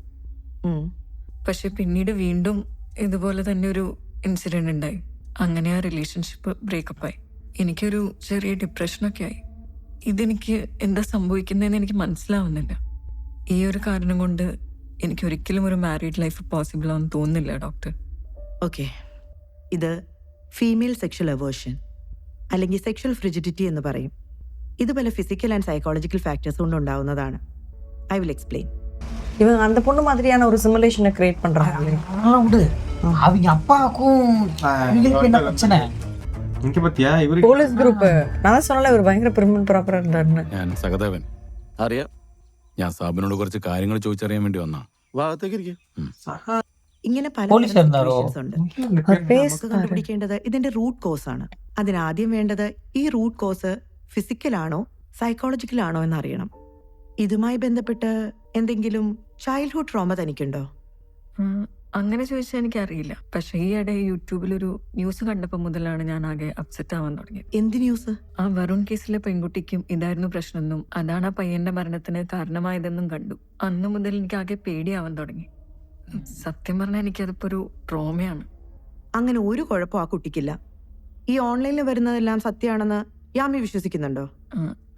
പക്ഷെ പിന്നീട് വീണ്ടും ഇതുപോലെ തന്നെ ഒരു ഇൻസിഡന്റ് ഉണ്ടായി. അങ്ങനെ ആ റിലേഷൻഷിപ്പ് ബ്രേക്കപ്പായി. എനിക്കൊരു ചെറിയ ഡിപ്രഷനൊക്കെ ആയി. ഇതെനിക്ക് എന്താ സംഭവിക്കുന്നതെന്ന് എനിക്ക് മനസ്സിലാവുന്നില്ല. ഈ ഒരു കാരണം കൊണ്ട് എനിക്ക് ഒരിക്കലും ഒരു മാരീഡ് ലൈഫ് പോസിബിൾ ആണെന്ന് തോന്നുന്നില്ല ഡോക്ടർ. ഓക്കെ, ഇത് ഫീമെയിൽ സെക്ഷൽ അവേർഷൻ അല്ലെങ്കിൽ സെക്ഷൽ ഫ്രിജിഡിറ്റി എന്ന് പറയും. ഇത് പല ഫിസിക്കൽ ആൻഡ് സൈക്കോളജിക്കൽ ഫാക്ടേഴ്സ് കൊണ്ട് ഉണ്ടാവുന്നതാണ്. I will explain. இவங்க அந்த பொண்ணு மாதிரியான ஒரு சிமுலேஷனை கிரியேட் பண்றாங்க. அதெல்லாம் விடு. அவங்க அப்பாவுக்கும் இவங்களுக்கு என்ன பிரச்சனை? എനിക്ക് പറ്റിയാ ഇവര് പോലീസ് ഗ്രൂപ്പ് ഞാൻ சொன்னல ഇവർ ഭയങ്കര പ്രിമൻ പ്രോപ്പർ ഉണ്ടായിരുന്നു. ഞാൻ സഹദേവൻ. അറിയാം. ഞാൻ സാബിനോട് കുറച്ച് കാര്യങ്ങൾ ചോദിച്ചറിയാൻ വേണ്ടി വന്നാ. ഭാഗത്തേക്ക് ഇരിക്കും. ഇങ്ങനെ പല പോലീസ് എന്താണോ situations ഉണ്ട്. നമുക്ക് കണ്ടുപിടിക്കേണ്ടത് ഇതിന്റെ റൂട്ട് കോസ് ആണ്. അതിനാദ്യം വേണ്ടത് ഈ റൂട്ട് കോസ് ഫിസിക്കലാണോ സൈക്കോളജിക്കലാണോ എന്ന് അറിയണം. ഇതുമായി ബന്ധപ്പെട്ട് എന്തെങ്കിലും ചൈൽഡ്ഹുഡ് ട്രോമ തനിക്കുണ്ടോ? അങ്ങനെ ചോദിച്ചാൽ എനിക്കറിയില്ല. പക്ഷെ ഈയിടെ യൂട്യൂബിലൊരു ന്യൂസ് കണ്ടപ്പോൾ മുതലാണ് ഞാൻ ആകെ അപ്സെറ്റ് ആവാൻ തുടങ്ങിയത്. എന്ത് ന്യൂസ്? ആ വരുൺ കേസിലെ പെൺകുട്ടിക്കും ഇതായിരുന്നു പ്രശ്നമെന്നും അതാണ് ആ പയ്യന്റെ മരണത്തിന് കാരണമായതെന്നും കണ്ടു. അന്നു മുതൽ എനിക്ക് ആകെ പേടിയാവാൻ തുടങ്ങി. സത്യം പറഞ്ഞാൽ എനിക്കതിപ്പോ ഒരു ട്രോമയാണ്. അങ്ങനെ ഒരു കുഴപ്പം ആ കുട്ടിക്കില്ല. ഈ ഓൺലൈനിൽ വരുന്നതെല്ലാം സത്യമാണെന്ന് യാമി വിശ്വസിക്കുന്നുണ്ടോ?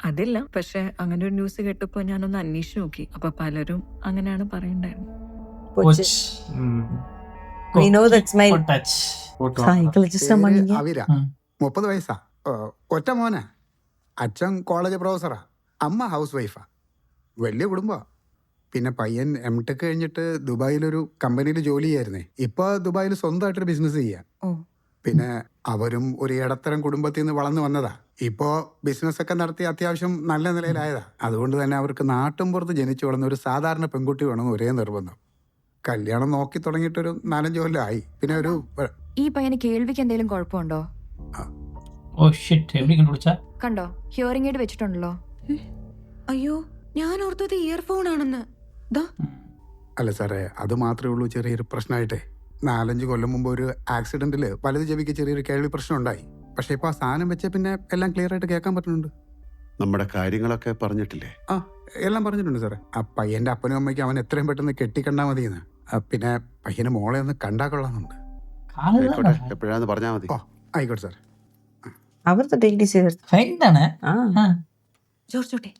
അതില്ല. പക്ഷെ അങ്ങനെ ഒരു ന്യൂസ് കേട്ടപ്പോ ഞാനൊന്ന് അന്വേഷിച്ചു നോക്കി. അപ്പൊ പലരും അങ്ങനെയാണ് പറയണ്ടായിരുന്നു. We know that smile. Psychologist പേര് ആണെങ്കിൽ അവിര. 30 വയസ്സാ. ഒറ്റ മോനാ. അച്ഛൻ കോളേജ് പ്രൊഫസറാ, അമ്മ ഹൗസ് വൈഫാ. വലിയ കുടുംബാ. പിന്നെ പയ്യൻ M.Tech കഴിഞ്ഞിട്ട് ദുബായിലൊരു കമ്പനിയിൽ ജോലി ചെയ്യായിരുന്നേ. ഇപ്പൊ ദുബായിൽ സ്വന്തമായിട്ടൊരു ബിസിനസ് ചെയ്യാം. പിന്നെ അവരും ഒരു ഇടത്തരം കുടുംബത്തിൽ നിന്ന് വളർന്നു വന്നതാ. ഇപ്പോ ബിസിനസ് ഒക്കെ നടത്തി അത്യാവശ്യം നല്ല നിലയിലായതാ. അതുകൊണ്ട് തന്നെ അവർക്ക് നാട്ടും പുറത്ത് ജനിച്ചു വളർന്ന ഒരു സാധാരണ പെൺകുട്ടി വേണമെന്ന് ഒരേ നിർബന്ധം. കല്യാണം നോക്കി തുടങ്ങിയിട്ടൊരു 4-5 കൊല്ലമായി. പിന്നെ ഒരു ഈ പയ്യന് കേൾവിക്ക് എന്തെങ്കിലും കുഴപ്പമുണ്ടോ? കണ്ടോ, ഹിയറിംഗ് എയ്ഡ് വെച്ചിട്ടുണ്ടല്ലോ. അയ്യോ, ഞാൻ ഓർത്തത് ഇയർഫോൺ ആണെന്ന്. അല്ല സാറേ, അത് മാത്രമേ ഉള്ളൂ ചെറിയൊരു പ്രശ്നമായിട്ടേ. 4-5 കൊല്ലം മുമ്പ് ഒരു ആക്സിഡന്റിൽ വലത് ചെവിക്ക് ചെറിയൊരു കേൾവി പ്രശ്നം ഉണ്ടായി. പക്ഷെ ഇപ്പൊ ആ സാധനം വെച്ച പിന്നെ എല്ലാം ക്ലിയർ ആയിട്ട് കേൾക്കാൻ പറ്റുന്നുണ്ട്. നമ്മുടെ കാര്യങ്ങളൊക്കെ പറഞ്ഞിട്ടില്ലേ? ആ, എല്ലാം പറഞ്ഞിട്ടുണ്ട് സാറേ. ആ പയ്യന്റെ അപ്പനും അമ്മയ്ക്കും അവൻ എത്രയും പെട്ടെന്ന് കെട്ടിക്കണ്ടാ മതിയെന്ന്. പിന്നെ പയ്യന് മോളെ ഒന്ന് കണ്ടാ കൊള്ളാന്നുണ്ട്. എപ്പോഴാന്ന് പറഞ്ഞാ മതി. ആയിക്കോട്ടെ സാർ. അവരുടെ ഡെയിലി தானே ജോർജോട്ടെ,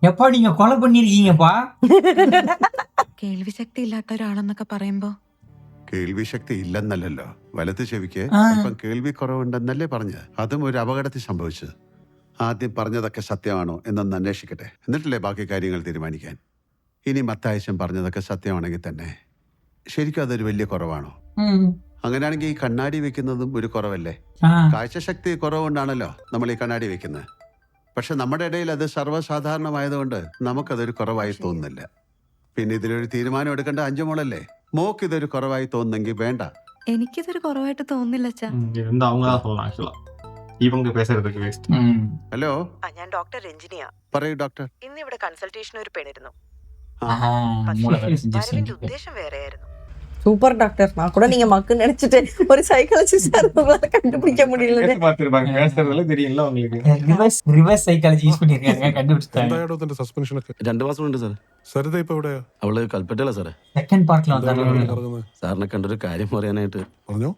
எப்பா நீங்க கொலை பண்ணிருக்கீங்கப்பா. കേൾവി ശക്തി ഇല്ലാത്ത ഒരാളെന്നൊക്കെ പറയുമ്പോ കേൾവി ശക്തി ഇല്ലെന്നല്ലല്ലോ, വലത് ചെവിക്ക് ഇപ്പം കേൾവി കുറവുണ്ടെന്നല്ലേ പറഞ്ഞത്. അതും ഒരു അപകടത്തിൽ സംഭവിച്ചത്. ആദ്യം പറഞ്ഞതൊക്കെ സത്യമാണോ എന്നൊന്ന് അന്വേഷിക്കട്ടെ, എന്നിട്ടല്ലേ ബാക്കി കാര്യങ്ങൾ തീരുമാനിക്കാൻ. ഇനി മത്തായച്ചൻ പറഞ്ഞതൊക്കെ സത്യമാണെങ്കിൽ തന്നെ ശരിക്കും അതൊരു വലിയ കുറവാണോ? അങ്ങനെയാണെങ്കിൽ ഈ കണ്ണാടി വെക്കുന്നതും ഒരു കുറവല്ലേ? കാഴ്ചശക്തി കുറവുകൊണ്ടാണല്ലോ നമ്മൾ ഈ കണ്ണാടി വെക്കുന്നത്. പക്ഷെ നമ്മുടെ ഇടയിൽ അത് സർവ്വസാധാരണമായതുകൊണ്ട് നമുക്കതൊരു കുറവായി തോന്നുന്നില്ല. പിന്നെ ഇതിലൊരു തീരുമാനം എടുക്കേണ്ട അഞ്ചു മോളല്ലേ. മോക്ക് ഇതൊരു കുറവായി തോന്നുന്നെങ്കിൽ വേണ്ട. എനിക്കിതൊരു കുറവായിട്ട് തോന്നുന്നില്ല. ഹലോ, ഞാൻ ഡോക്ടർ രഞ്ജിനിയാ. പറയൂ ഡോക്ടർ. ഇന്ന് ഇവിടെ കൺസൾട്ടേഷൻ ഒരു പെണ്ണിരുന്നു. ഉദ്ദേശം വേറെയായിരുന്നു. Super doctor. நான் கூட நீங்க மக்கு நினைச்சிட்டு ஒரு சைக்காலஜிஸ்டா உங்களால கண்டுபிடிக்க முடியல. റിവേഴ്സ് സൈക്കോളജി യൂസ് பண்ணிருக்காங்க, കണ്ടുപിടിച്ചാங்க. 2 മാസം ഉണ്ട് സാർ. സരിത ഇപ്പൊ എവിടെയാ? അവള് കൽപ്പറ്റയില സാറേ. സെക്കൻഡ് പാർട്ടിൽ വന്നാണ്. സാറിനെ കണ്ടൊരു കാര്യം പറയാനായിട്ട്. പറഞ്ഞോ.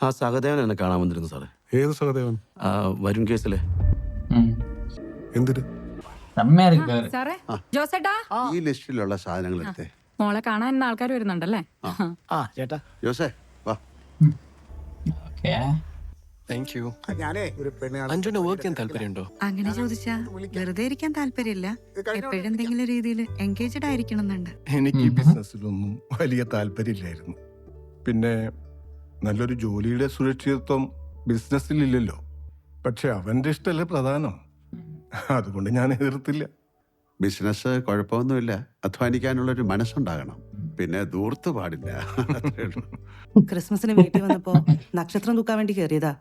ആ സഹദേവൻ എന്നെ കാണാൻ വന്നിരുന്നു സാറേ. ഏത് സഹദേവൻ? ആ വരുൺ കേസിലെ. എന്തിന്? ഈ ലിസ്റ്റിലുള്ള സാധനങ്ങൾ എടുത്തേ. മോളെ കാണാൻ ആൾക്കാർ വരുന്നുണ്ടല്ലേ? ചേട്ടാ ജോസേ വാ. ഞാനേ ഒരു പെണ്ണ് അങ്ങനെ ചോദിച്ചാ വെറുതെ ഇരിക്കാൻ താല്പര്യമില്ല. എപ്പോഴും എന്തെങ്കിലും രീതിയിൽ എൻഗേജ്ഡ് ആയിരിക്കണം എന്നുണ്ട്. എനിക്ക് ബിസിനസ്സിലൊന്നും വലിയ താല്പര്യമില്ലായിരുന്നു. പിന്നെ നല്ലൊരു ജോലിയുടെ സുരക്ഷിതത്വം ബിസിനസ്സിലില്ലല്ലോ. പക്ഷെ അവന്റെ ഇഷ്ടമല്ലേ പ്രധാനം. അതുകൊണ്ട് ഞാൻ എതിർത്തില്ല. ബിസിനസ് കുഴപ്പമൊന്നുമില്ല, അധ്വാനിക്കാനുള്ളൊരു മനസ്സുണ്ടാകണം. പിന്നെ ദൂർത്ത് പാടില്ല. ക്രിസ്മസിന് വീട്ടിൽ വന്നപ്പോ നക്ഷത്രം തൂക്കാൻ വേണ്ടി കയറിയതാ.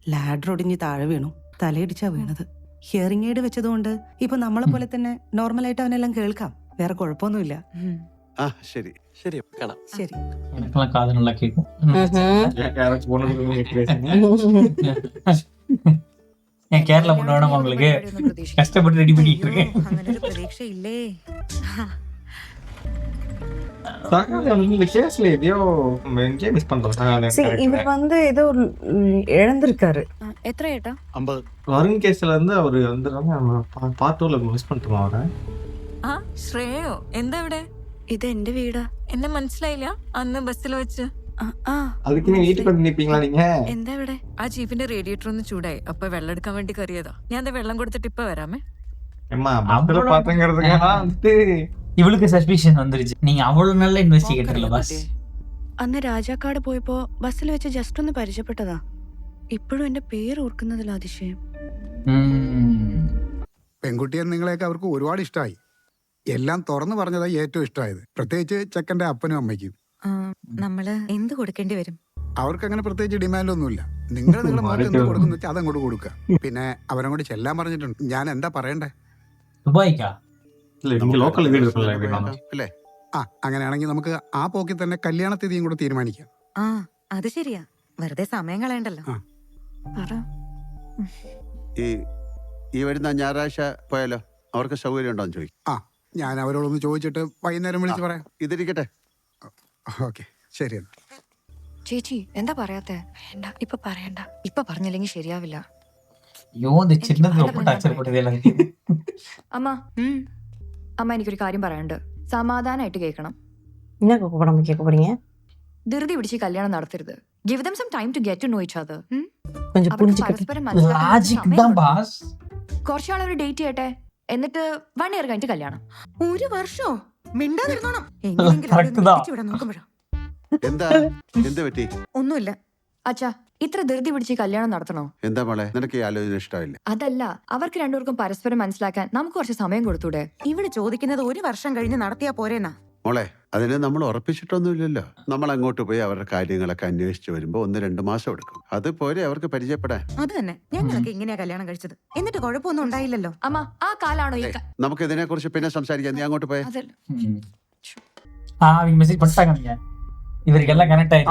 ലാഡർ ഒടിഞ്ഞ് താഴെ വീണു. തലയിടിച്ചാ വീണത്. ഹിയറിംഗ് എയ്ഡ് വെച്ചതുകൊണ്ട് ഇപ്പൊ നമ്മളെ പോലെ തന്നെ നോർമലായിട്ട് അവനെല്ലാം കേൾക്കാം. വേറെ കുഴപ്പമൊന്നുമില്ല. ശരി ശരി, കാണാം. ശരി. കാതിനുള്ള കേൾക്കും. ഞാൻ കേരള പൊണ്ണോட உங்களுக்கு கஷ்டப்பட்டு ரெடி பண்ணிட்டு இருக்கேன். അങ്ങനെ ഒരു പ്രതീക്ഷയില്ലേ? இவர் வந்து ஏதோ இழந்திருக்காரு. എത്ര ഏട്ടാ? 50. வருண் கேஸ்ல இருந்து அவரு வந்துறாங்க. பார்ட் 2ல மிஸ் பண்ணிட்டோம் அவரை. ആ ശ്രേയോ എന്താ ഇവിടെ? ഇത് എന്റെ വീടാ. എന്നെ മനസ്സിലായില്ല അന്ന് ബസ്സിൽ വെച്ച്. அதுக்கு நீ வீட்டுக்கு வந்து நிப்பீங்களா நீங்க? എന്താ ഇവിടെ? ആ ജീപ്പിന്റെ റേഡിയേറ്റർ ഒന്ന് ചൂടായി. അപ്പൊ വെള്ളം എടുക്കാൻ വേണ്ടി കയറിയതാ. ഞാൻ വെള്ളം കൊടുത്തിട്ട് ഇപ്പൊ വരാമേ. ഇവൾക്ക് സസ്പിഷൻ വന്നിരുന്നു. നീ അവള് നല്ല ഇൻവെസ്റ്റിഗേറ്റർ. അന്ന് രാജാക്കാട് പോയപ്പോ ബസ്സിൽ വെച്ച് ജസ്റ്റ് ഒന്ന് പരിചയപ്പെട്ടതാ. ഇപ്പോഴും എന്റെ പേര് ഓർക്കുന്നതിൽ അതിശയം. പെൺകുട്ടിയെ നിങ്ങളെയൊക്കെ അവർക്ക് ഒരുപാട് ഇഷ്ടമായി. എല്ലാം തുറന്നു പറഞ്ഞതായി ഏറ്റവും ഇഷ്ടമായത്, പ്രത്യേകിച്ച് ചെക്കൻ്റെ അപ്പനും അമ്മയ്ക്കും. നമ്മള് എന്ത് കൊടുക്കേണ്ടി വരും? അവർക്ക് അങ്ങനെ പ്രത്യേകിച്ച് ഡിമാൻഡ് ഒന്നുമില്ല. നിങ്ങളുടെ മോൾക്ക് എന്ത് കൊടുക്കുന്ന വെച്ചാൽ അതങ്ങോട്ട് കൊടുക്കുക. പിന്നെ അവരങ്ങോട്ട് ചെല്ലാൻ പറഞ്ഞിട്ടുണ്ട്. ഞാൻ എന്താ പറയണ്ടേ? അല്ലേ? ആ, അങ്ങനെയാണെങ്കിൽ നമുക്ക് ആ പോക്കിൽ തന്നെ കല്യാണ തീയതിയും കൂടെ തീരുമാനിക്കാം. ആ, അത് ശരിയാ. വെറുതെ സമയം കളയണ്ടല്ലോ. ഈ വരുന്ന ഞായറാഴ്ച പോയാലോ? അവർക്ക് സൗകര്യം ഉണ്ടോന്ന് ചോദിക്കും. ആ, ഞാൻ അവരോടൊന്ന് ചോദിച്ചിട്ട് വൈകുന്നേരം വിളിച്ച് പറയാം. ഇതിരിക്കട്ടെ. ഓക്കെ, ശരി. ചേച്ചി എന്താ പറയാത്തെ? വേണ്ട, ഇപ്പൊ പറയണ്ട. ഇപ്പൊ പറഞ്ഞില്ലെങ്കിൽ ശരിയാവില്ല. അമ്മ അമ്മ എനിക്കൊരു കാര്യം പറയാനുണ്ട്. സമാധാനമായിട്ട് കേൾക്കണം. ധൃതി പിടിച്ച് കല്യാണം നടത്തരുത്. Give them some time to get to know each other. പരസ്പരം കുറച്ചാൾ ഒരു ഡേറ്റ് ചെയ്യട്ടെ, എന്നിട്ട് 1 year കഴിഞ്ഞിട്ട് കല്യാണം. 1 വർഷോ? മിണ്ടാതിരുന്നോണം. എന്താ എന്ത് പറ്റി? ഒന്നുമില്ല അച്ഛാ, ഇത്ര ധൃതി പിടിച്ച് കല്യാണം നടത്തണോ? എന്താ മോളെ, നിനക്ക് ഈ ആലോചന ഇഷ്ടമില്ല? അതല്ല, അവർക്ക് രണ്ടുപേർക്കും പരസ്പരം മനസ്സിലാക്കാൻ നമുക്ക് കുറച്ച് സമയം കൊടുത്തൂടെ? ഇവിടെ ചോദിക്കുന്നത് 1 വർഷം കഴിഞ്ഞ് നടത്തിയാ പോരേന്നാ. മോളെ, അതിന് നമ്മൾ ഉറപ്പിച്ചിട്ടൊന്നുമില്ലല്ലോ. നമ്മൾ അങ്ങോട്ട് പോയി അവരുടെ കാര്യങ്ങളൊക്കെ അന്വേഷിച്ച് വരുമ്പോ 1-2 മാസം എടുക്കും. അത് പോരെ അവർക്ക് പരിചയപ്പെടാൻ. അത് തന്നെ, ഞങ്ങളൊക്കെ ഇങ്ങനെയാ കല്യാണം കഴിച്ചത്. എന്നിട്ട് കുഴപ്പമൊന്നും ഉണ്ടായില്ലല്ലോ. അമ്മ, ആ കാലാണോ ഈ നമുക്ക് ഇതിനെ കുറിച്ച് പിന്നെ സംസാരിക്കാം. നീ അങ്ങോട്ട് പോയ ഇവർക്കെല്ലാം കണക്ട് ആയി.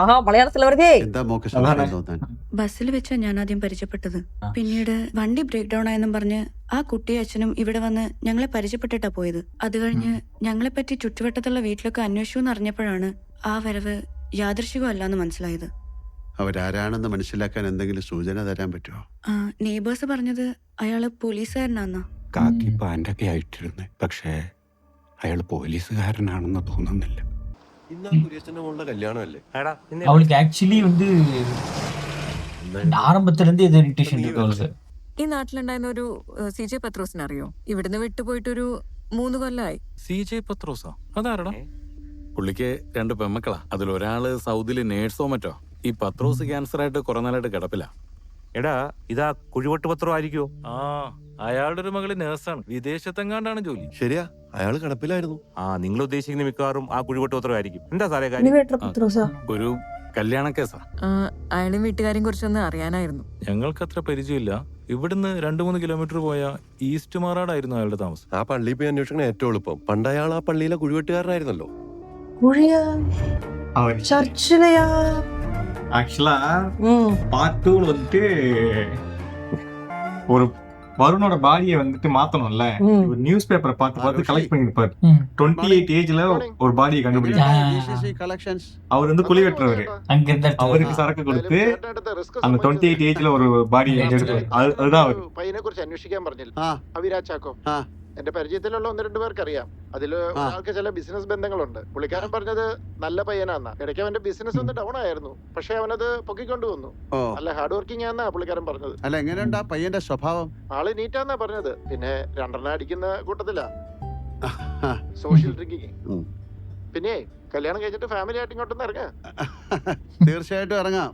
എന്താ മോക്ക് സമാധാനം തോന്നാൻ? ബസ്സിൽ വെച്ചാ ഞാൻ ആദ്യം പരിചയപ്പെട്ടത്. പിന്നീട് വണ്ടി ബ്രേക്ക് ഡൗൺ ആയെന്നും പറഞ്ഞ് ആ കുട്ടിയും അച്ഛനും ഇവിടെ വന്ന് ഞങ്ങളെ പരിചയപ്പെട്ടിട്ടാ പോയത്. അത് കഴിഞ്ഞ് ഞങ്ങളെ പറ്റി ചുറ്റുവട്ടത്തുള്ള വീട്ടിലൊക്കെ അന്വേഷിച്ചു എന്നറിഞ്ഞപ്പോഴാണ് ആ വരവ് യാദൃശികമല്ലാന്ന് മനസ്സിലായത്. അവരാരാണെന്ന് മനസ്സിലാക്കാൻ എന്തെങ്കിലും സൂചന തരാൻ പറ്റുമോ? നെയ്ബേഴ്സ് പറഞ്ഞത് അയാള് പോലീസുകാരനാന്നാ. കാക്കി പാൻ്റൊക്കെ ആയിട്ടിരുന്നു, പക്ഷേ അയാൾ പോലീസുകാരനാണെന്ന് തോന്നുന്നില്ല. அவளுக்கு ஆக்சுவலி வந்து ஆரம்பத்துல இருந்தே இது இரிட்டேஷன் இருக்கு அவளுக்கு. ഈ നാട്ടിലുണ്ടായിരുന്ന ഒരു CJ പത്രോസിനെ അറിയോ? ഇവിടുന്ന് വിട്ടുപോയിട്ടൊരു 3 കൊല്ലമായി. CJ പത്രോസാ? അതാരടാ? പുള്ളിക്ക് 2 പെമ്മക്കളാ. അതിലൊരാള് സൗദിയില് നേഴ്സോ മറ്റോ. ഈ പത്രോസ് ക്യാൻസർ ആയിട്ട് കുറെ നാളായിട്ട് കിടപ്പില്ല. എടാ, ഇതാ കുഴിവട്ട് പത്രം ആയിരിക്കോ? ആ, അയാളുടെ ഒരു മകള് നേഴ്സാണ്. വിദേശത്തെങ്ങാണ്ടാണ് ജോലി. ശരിയാ, അയാൾ കിടപ്പിലായിരുന്നു. നിങ്ങൾ ഉദ്ദേശിക്കുന്ന മിക്കവാറും ആ കുഴിവട്ട് പത്രം ആയിരിക്കും. എന്താ സാറേ കാര്യം? ഒരു കല്യാണ കേസാ. അയാളും വീട്ടുകാരെയും കുറിച്ചൊന്ന് അറിയാനായിരുന്നു. ഞങ്ങൾക്ക് അത്ര പരിചയമില്ല. ഇവിടുന്ന് 2-3 കിലോമീറ്റർ പോയ ഈസ്റ്റ് മാറാടായിരുന്നു അയാളുടെ താമസം. ആ പള്ളിയിൽ പോയി അന്വേഷിക്കണ ഏറ്റവും എളുപ്പം. പണ്ട് അയാൾ ആ പള്ളിയിലെ കുഴിവെട്ടുകാരനായിരുന്നല്ലോ. ஆக்சுவலா பார்ட் 2 வந்துட்டு ஒரு வருணோட பாடியை வந்துட்டு மாத்தணும்ல. ஒரு நியூஸ் பேப்பரை பார்த்து கலெக்ட் பண்ணிருப்பாரு. 28 ஏஜ்ல ஒரு பாடியை கண்டுபிடிச்சாரு. அவர் வந்து குழி வெட்டுறவரு. அவருக்கு சரக்கு கொடுத்து அந்த 28 ஏஜ்ல ஒரு பாடியை எடுத்தாரு. அதுதான் அவர். പയ്യനെ കുറിച്ച് അന്വേഷിക്കാൻ പറഞ്ഞില്ല അവിരാജ് ചാക്കോ. എന്റെ പരിചയത്തിലുള്ള 1-2 പേർക്ക് അറിയാം. അതില് ഒരാൾക്ക് ചില ബിസിനസ് ബന്ധങ്ങളുണ്ട്. പുള്ളിക്കാരൻ പറഞ്ഞത് നല്ല പയ്യനാന്നാ. ഇടയ്ക്ക് അവന്റെ ബിസിനസ് ഒന്ന് ഡൗൺ ആയിരുന്നു, പക്ഷെ അവനത് പൊക്കിക്കൊണ്ടു വന്നു. നല്ല ഹാർഡ് വർക്കിംഗ് ആന്നാ പുള്ളിക്കാരൻ പറഞ്ഞത്. അല്ല, എങ്ങനെയുണ്ട് ആ പയ്യന്റെ സ്വഭാവം? ആള് നീറ്റാന്നാ പറഞ്ഞത്. പിന്നെ 2 അടിക്കുന്ന കൂട്ടത്തിലാ. Social drinking. പിന്നെ കല്യാണം കഴിച്ചിട്ട് ഫാമിലി ആയിട്ട് ഇങ്ങോട്ടൊന്ന് ഇറങ്ങാം. തീർച്ചയായിട്ടും ഇറങ്ങാം.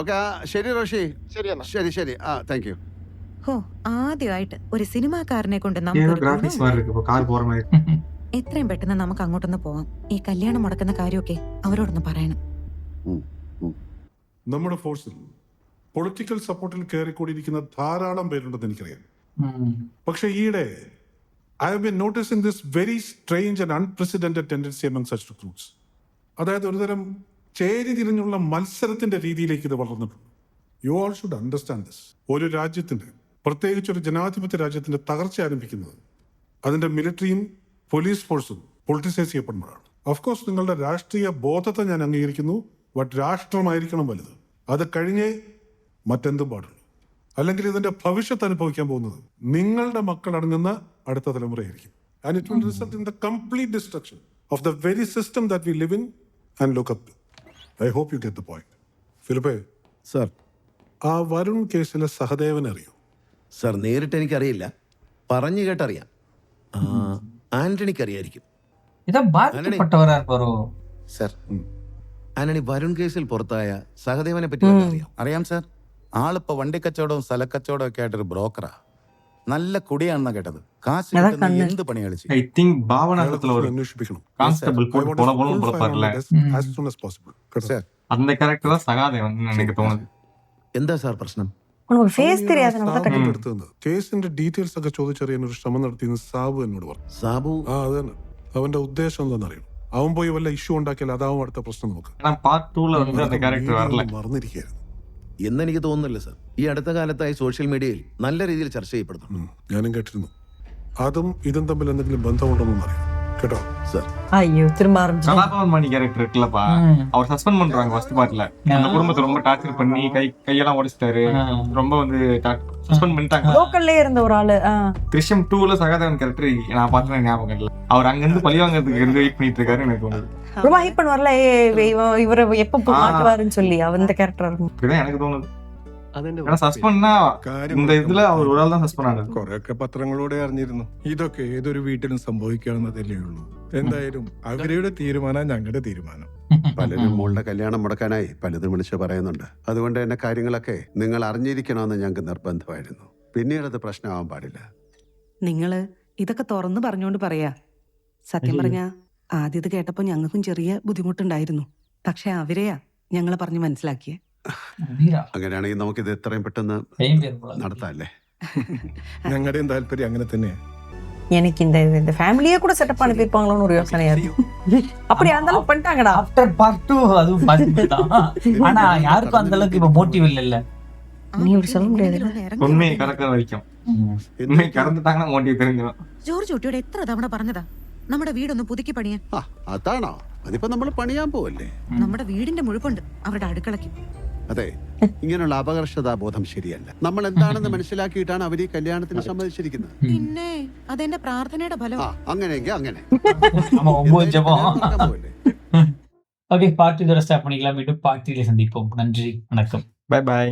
ഓക്കെ, ശരി റോഷി. ശരി എന്നാ. ശരി ശരി. Thank you. ഹോ, ആദ്യമായിട്ട് ഒരു സിനിമാക്കാരനെ കൊണ്ട് എത്രയും പെട്ടെന്ന് നമുക്ക് അങ്ങോട്ടൊന്ന് പോവാം. ഈ കല്യാണം മുടക്കുന്ന കാര്യമൊക്കെ അവരോടൊന്ന് പറയണം. നമ്മുടെ ഫോഴ്സിൽ പൊളിറ്റിക്കൽ സപ്പോർട്ടിൽ കയറിക്കൂടിയിരിക്കുന്ന ധാരാളം പേരുണ്ടെന്ന് എനിക്കറിയാം. പക്ഷെ ഈയിടെ I have been noticing this very strange and unprecedented tendency among such recruits. അതായത് ഒരുതരം ചേരി തിരിഞ്ഞുള്ള മത്സരത്തിന്റെ രീതിയിലേക്ക് ഇത് വളർന്നിട്ടുണ്ട്. You all should understand this. ഒരു രാജ്യത്തിന്റെ, പ്രത്യേകിച്ച് ഒരു ജനാധിപത്യ രാജ്യത്തിന്റെ തകർച്ച ആരംഭിക്കുന്നത് അതിന്റെ മിലിറ്ററിയും പോലീസ് ഫോഴ്സും പൊളിറ്റിസൈസ് ചെയ്യപ്പെടുമ്പോഴാണ്. ഓഫ്കോഴ്സ് നിങ്ങളുടെ രാഷ്ട്രീയ ബോധത്തെ ഞാൻ അംഗീകരിക്കുന്നു. ബട്ട് രാഷ്ട്രമായിരിക്കണം വലുത്. അത് കഴിഞ്ഞേ മറ്റെന്തും പാടുള്ളൂ. അല്ലെങ്കിൽ ഇതിന്റെ ഭവിഷ്യത്ത് അനുഭവിക്കാൻ പോകുന്നത് നിങ്ങളുടെ മക്കൾ അടങ്ങുന്ന അടുത്ത തലമുറയായിരിക്കും. And it will result in the complete destruction of the very system that we live in and look up to. I hope you get the point. ഫിലിപ്പേ സർ, ആ വരുൺ കേസിലെ സഹദേവനെ അറിയോ? സർ, നേരിട്ട് എനിക്കറിയില്ല, പറഞ്ഞു കേട്ടറിയാം. ആന്റണിക്ക് അറിയായിരിക്കും. സർ, ആന്റണി വരുൺ കേസിൽ പുറത്തായ സഹദേവനെ പറ്റി അറിയാം. അറിയാം സർ. ആളിപ്പോ വണ്ടിക്കച്ചവടവും സ്ഥലക്കച്ചവടവും ഒക്കെ ആയിട്ടൊരു ബ്രോക്കറാ. നല്ല കുടിയാണെന്നാ കേട്ടത്. കാശ് കിട്ടുന്ന എന്ത് പണി കളിച്ചു. ഐ തിങ്ക് ഭാവനகத்துல ஒரு അന്വേഷിപ്പിക്കണം. கான்ஸ்டபிள் போட்டு போலன்னு கொடுப்பார்ல, as soon as possible. Sir அந்த கேரக்டர் தான் சகாதேவன் எனக்கு தோணுது. എന്താ സാർ പ്രശ്നം? உனக்கு ஃபேஸ் தெரியாது நம்ம தான் എടുത്തത് കേസിന്റെ ഡീറ്റെയിൽസ് ഒക്കെ ചോദിച്ചറിയാൻ ഒരു ശ്രമം നടത്തിയെന്ന് സാബു എന്നോട് പറഞ്ഞു. സാബു? ആ അത് തന്നെ. അവന്റെ ഉദ്ദേശം എന്താണെന്ന് അറിയണം. അവൻ പോയി വല്ല ഇഷ്യൂ ഉണ്ടാക്കിയാൽ അതാവും അടുത്ത പ്രശ്നം നമുക്ക്. പാർട്ട് 2 வந்து அந்த கேரக்டர் வரல. മറന്നിരിക്കുകയായിരുന്നു എന്നെനിക്ക് തോന്നുന്നില്ല സാർ. ഈ അടുത്ത കാലത്തായി സോഷ്യൽ മീഡിയയിൽ നല്ല രീതിയിൽ ചർച്ച ചെയ്യപ്പെടുന്നു. ഞാനും കേട്ടിരുന്നു. അതും ഇതും തമ്മിൽ എന്തെങ്കിലും ബന്ധമുണ്ടെന്നും അറിയാം കേട്ടോ സാർ. ஐயோ திரும்ப ஆரம்பிச்சு கலாபவன் மணி கேரக்டர் இருக்குல்லப்பா, அவர் சஸ்பெண்ட் பண்றாங்க ஃபர்ஸ்ட் பார்ட்ல. அந்த குடும்பத்தை ரொம்ப டார்ச்சர் பண்ணி கையெல்லாம் உடைச்சிட்டாரு, ரொம்ப வந்து சஸ்பெண்ட் பண்ணிட்டாங்க. லோக்கல்லே இருந்த ஒரு ஆளு. திருஷ்யம் 2ல சகாதேவன் கேரக்டர் நான் பார்த்தேன் ஞாபகம் இல்ல. அவர் அங்க இருந்து பழி வாங்குறதுக்கு இருந்து வெயிட் பண்ணிட்டு இருக்காரு எனக்கு தோணுது. ரொம்ப ஹைப் பண்ணுவார்ல, இவரை எப்ப மாட்டுவாருன்னு சொல்லி அந்த கேரக்டர் இருக்கும். இதுதான் எனக்கு தோணுது. സസ്പെൻഡാ இந்த இதுல அவர் ஒரு ஆள் தான் സസ്പെൻഡ് ആണത്. കൊറേയൊക്കെ പത്രങ്ങളിലൂടെ അറിഞ്ഞിരുന്നു. ഇതൊക്കെ ഏതൊരു വീട്ടിലും സംഭവിക്കാവുന്നതല്ലേ ഉള്ളൂ. എന്തായാലും അവരുടെ തീരുമാനം ഞങ്ങളുടെ തീരുമാനം. പലരും മോളുടെ കല്യാണം മുടക്കാനായി പലതും വിളിച്ച് പറയുന്നുണ്ട്. അതുകൊണ്ട് തന്നെ കാര്യങ്ങളൊക്കെ നിങ്ങൾ അറിഞ്ഞിരിക്കണമെന്ന് ഞങ്ങൾക്ക് നിർബന്ധമായിരുന്നു. പിന്നീട് അത് പ്രശ്നമാവാൻ പാടില്ല. നിങ്ങള് ഇതൊക്കെ തുറന്നു പറഞ്ഞോണ്ട് പറയാ. സത്യം പറഞ്ഞ ആദ്യം ഇത് കേട്ടപ്പോ ഞങ്ങൾക്കും ചെറിയ ബുദ്ധിമുട്ടുണ്ടായിരുന്നു. പക്ഷെ അവരെയാ ഞങ്ങളെ പറഞ്ഞ് മനസ്സിലാക്കിയേ. അങ്ങനെയാണെങ്കിൽ നമുക്കിത് എത്രയും പെട്ടെന്ന് നടത്താല്ലേ? ഞങ്ങളുടെയും താല്പര്യം അങ്ങനെ തന്നെയാ. எனக்கு இந்த ஃபேமிலியே கூட செட்டப் அனுப்பியிருப்பாங்களோன்னு ஒரு யோசனையா இருக்கு. அப்படி இருந்தாலும் பண்ணிட்டாங்கடா. ஆஃப்டர் பார்ட் 2 அதுவும் பார்த்துதான். ஆனா யாருக்கும் அந்த அளவுக்கு இப்ப மோட்டிவ் இல்ல. நீ இப்படி சொல்ல முடியாது. உண்மையை கறக்கிற வரைக்கும் ഉണ്മയെ കറന്നിട്ടാங்கன்னா മോട്ടിവ് தெரிஞ்சிடும். ജോർജ് കുട്ടിയോട് എത്ര തവണ പറഞ്ഞതാ നമ്മുടെ വീടൊന്ന് പുതുക്കി പണിയാൻ? അതാണോ? അതിപ്പോ നമ്മൾ പണിയാൻ പോവല്ലേ? നമ്മുടെ വീടിന്റെ മുഴുപ്പുണ്ട് അവരുടെ അടുക്കളയ്ക്ക്. അതെ, ഇങ്ങനെയുള്ള അപകർഷതാബോധം ശരിയല്ല. നമ്മൾ എന്താണെന്ന് മനസ്സിലാക്കിയിട്ടാണ് അവർ ഈ കല്യാണത്തിന് സമ്മതിച്ചിരിക്കുന്നത്. പിന്നെ അതെന്റെ പ്രാർത്ഥനയുടെ ഫലം. അങ്ങനെയെങ്കിൽ അങ്ങനെ. ஓகே, பார்ட் 2 இதோட ஸ்டார்ட் பண்ணிக்கலாம். மீண்டும் பார்ட் 3ல சந்திப்போம். நன்றி, வணக்கம். Bye by.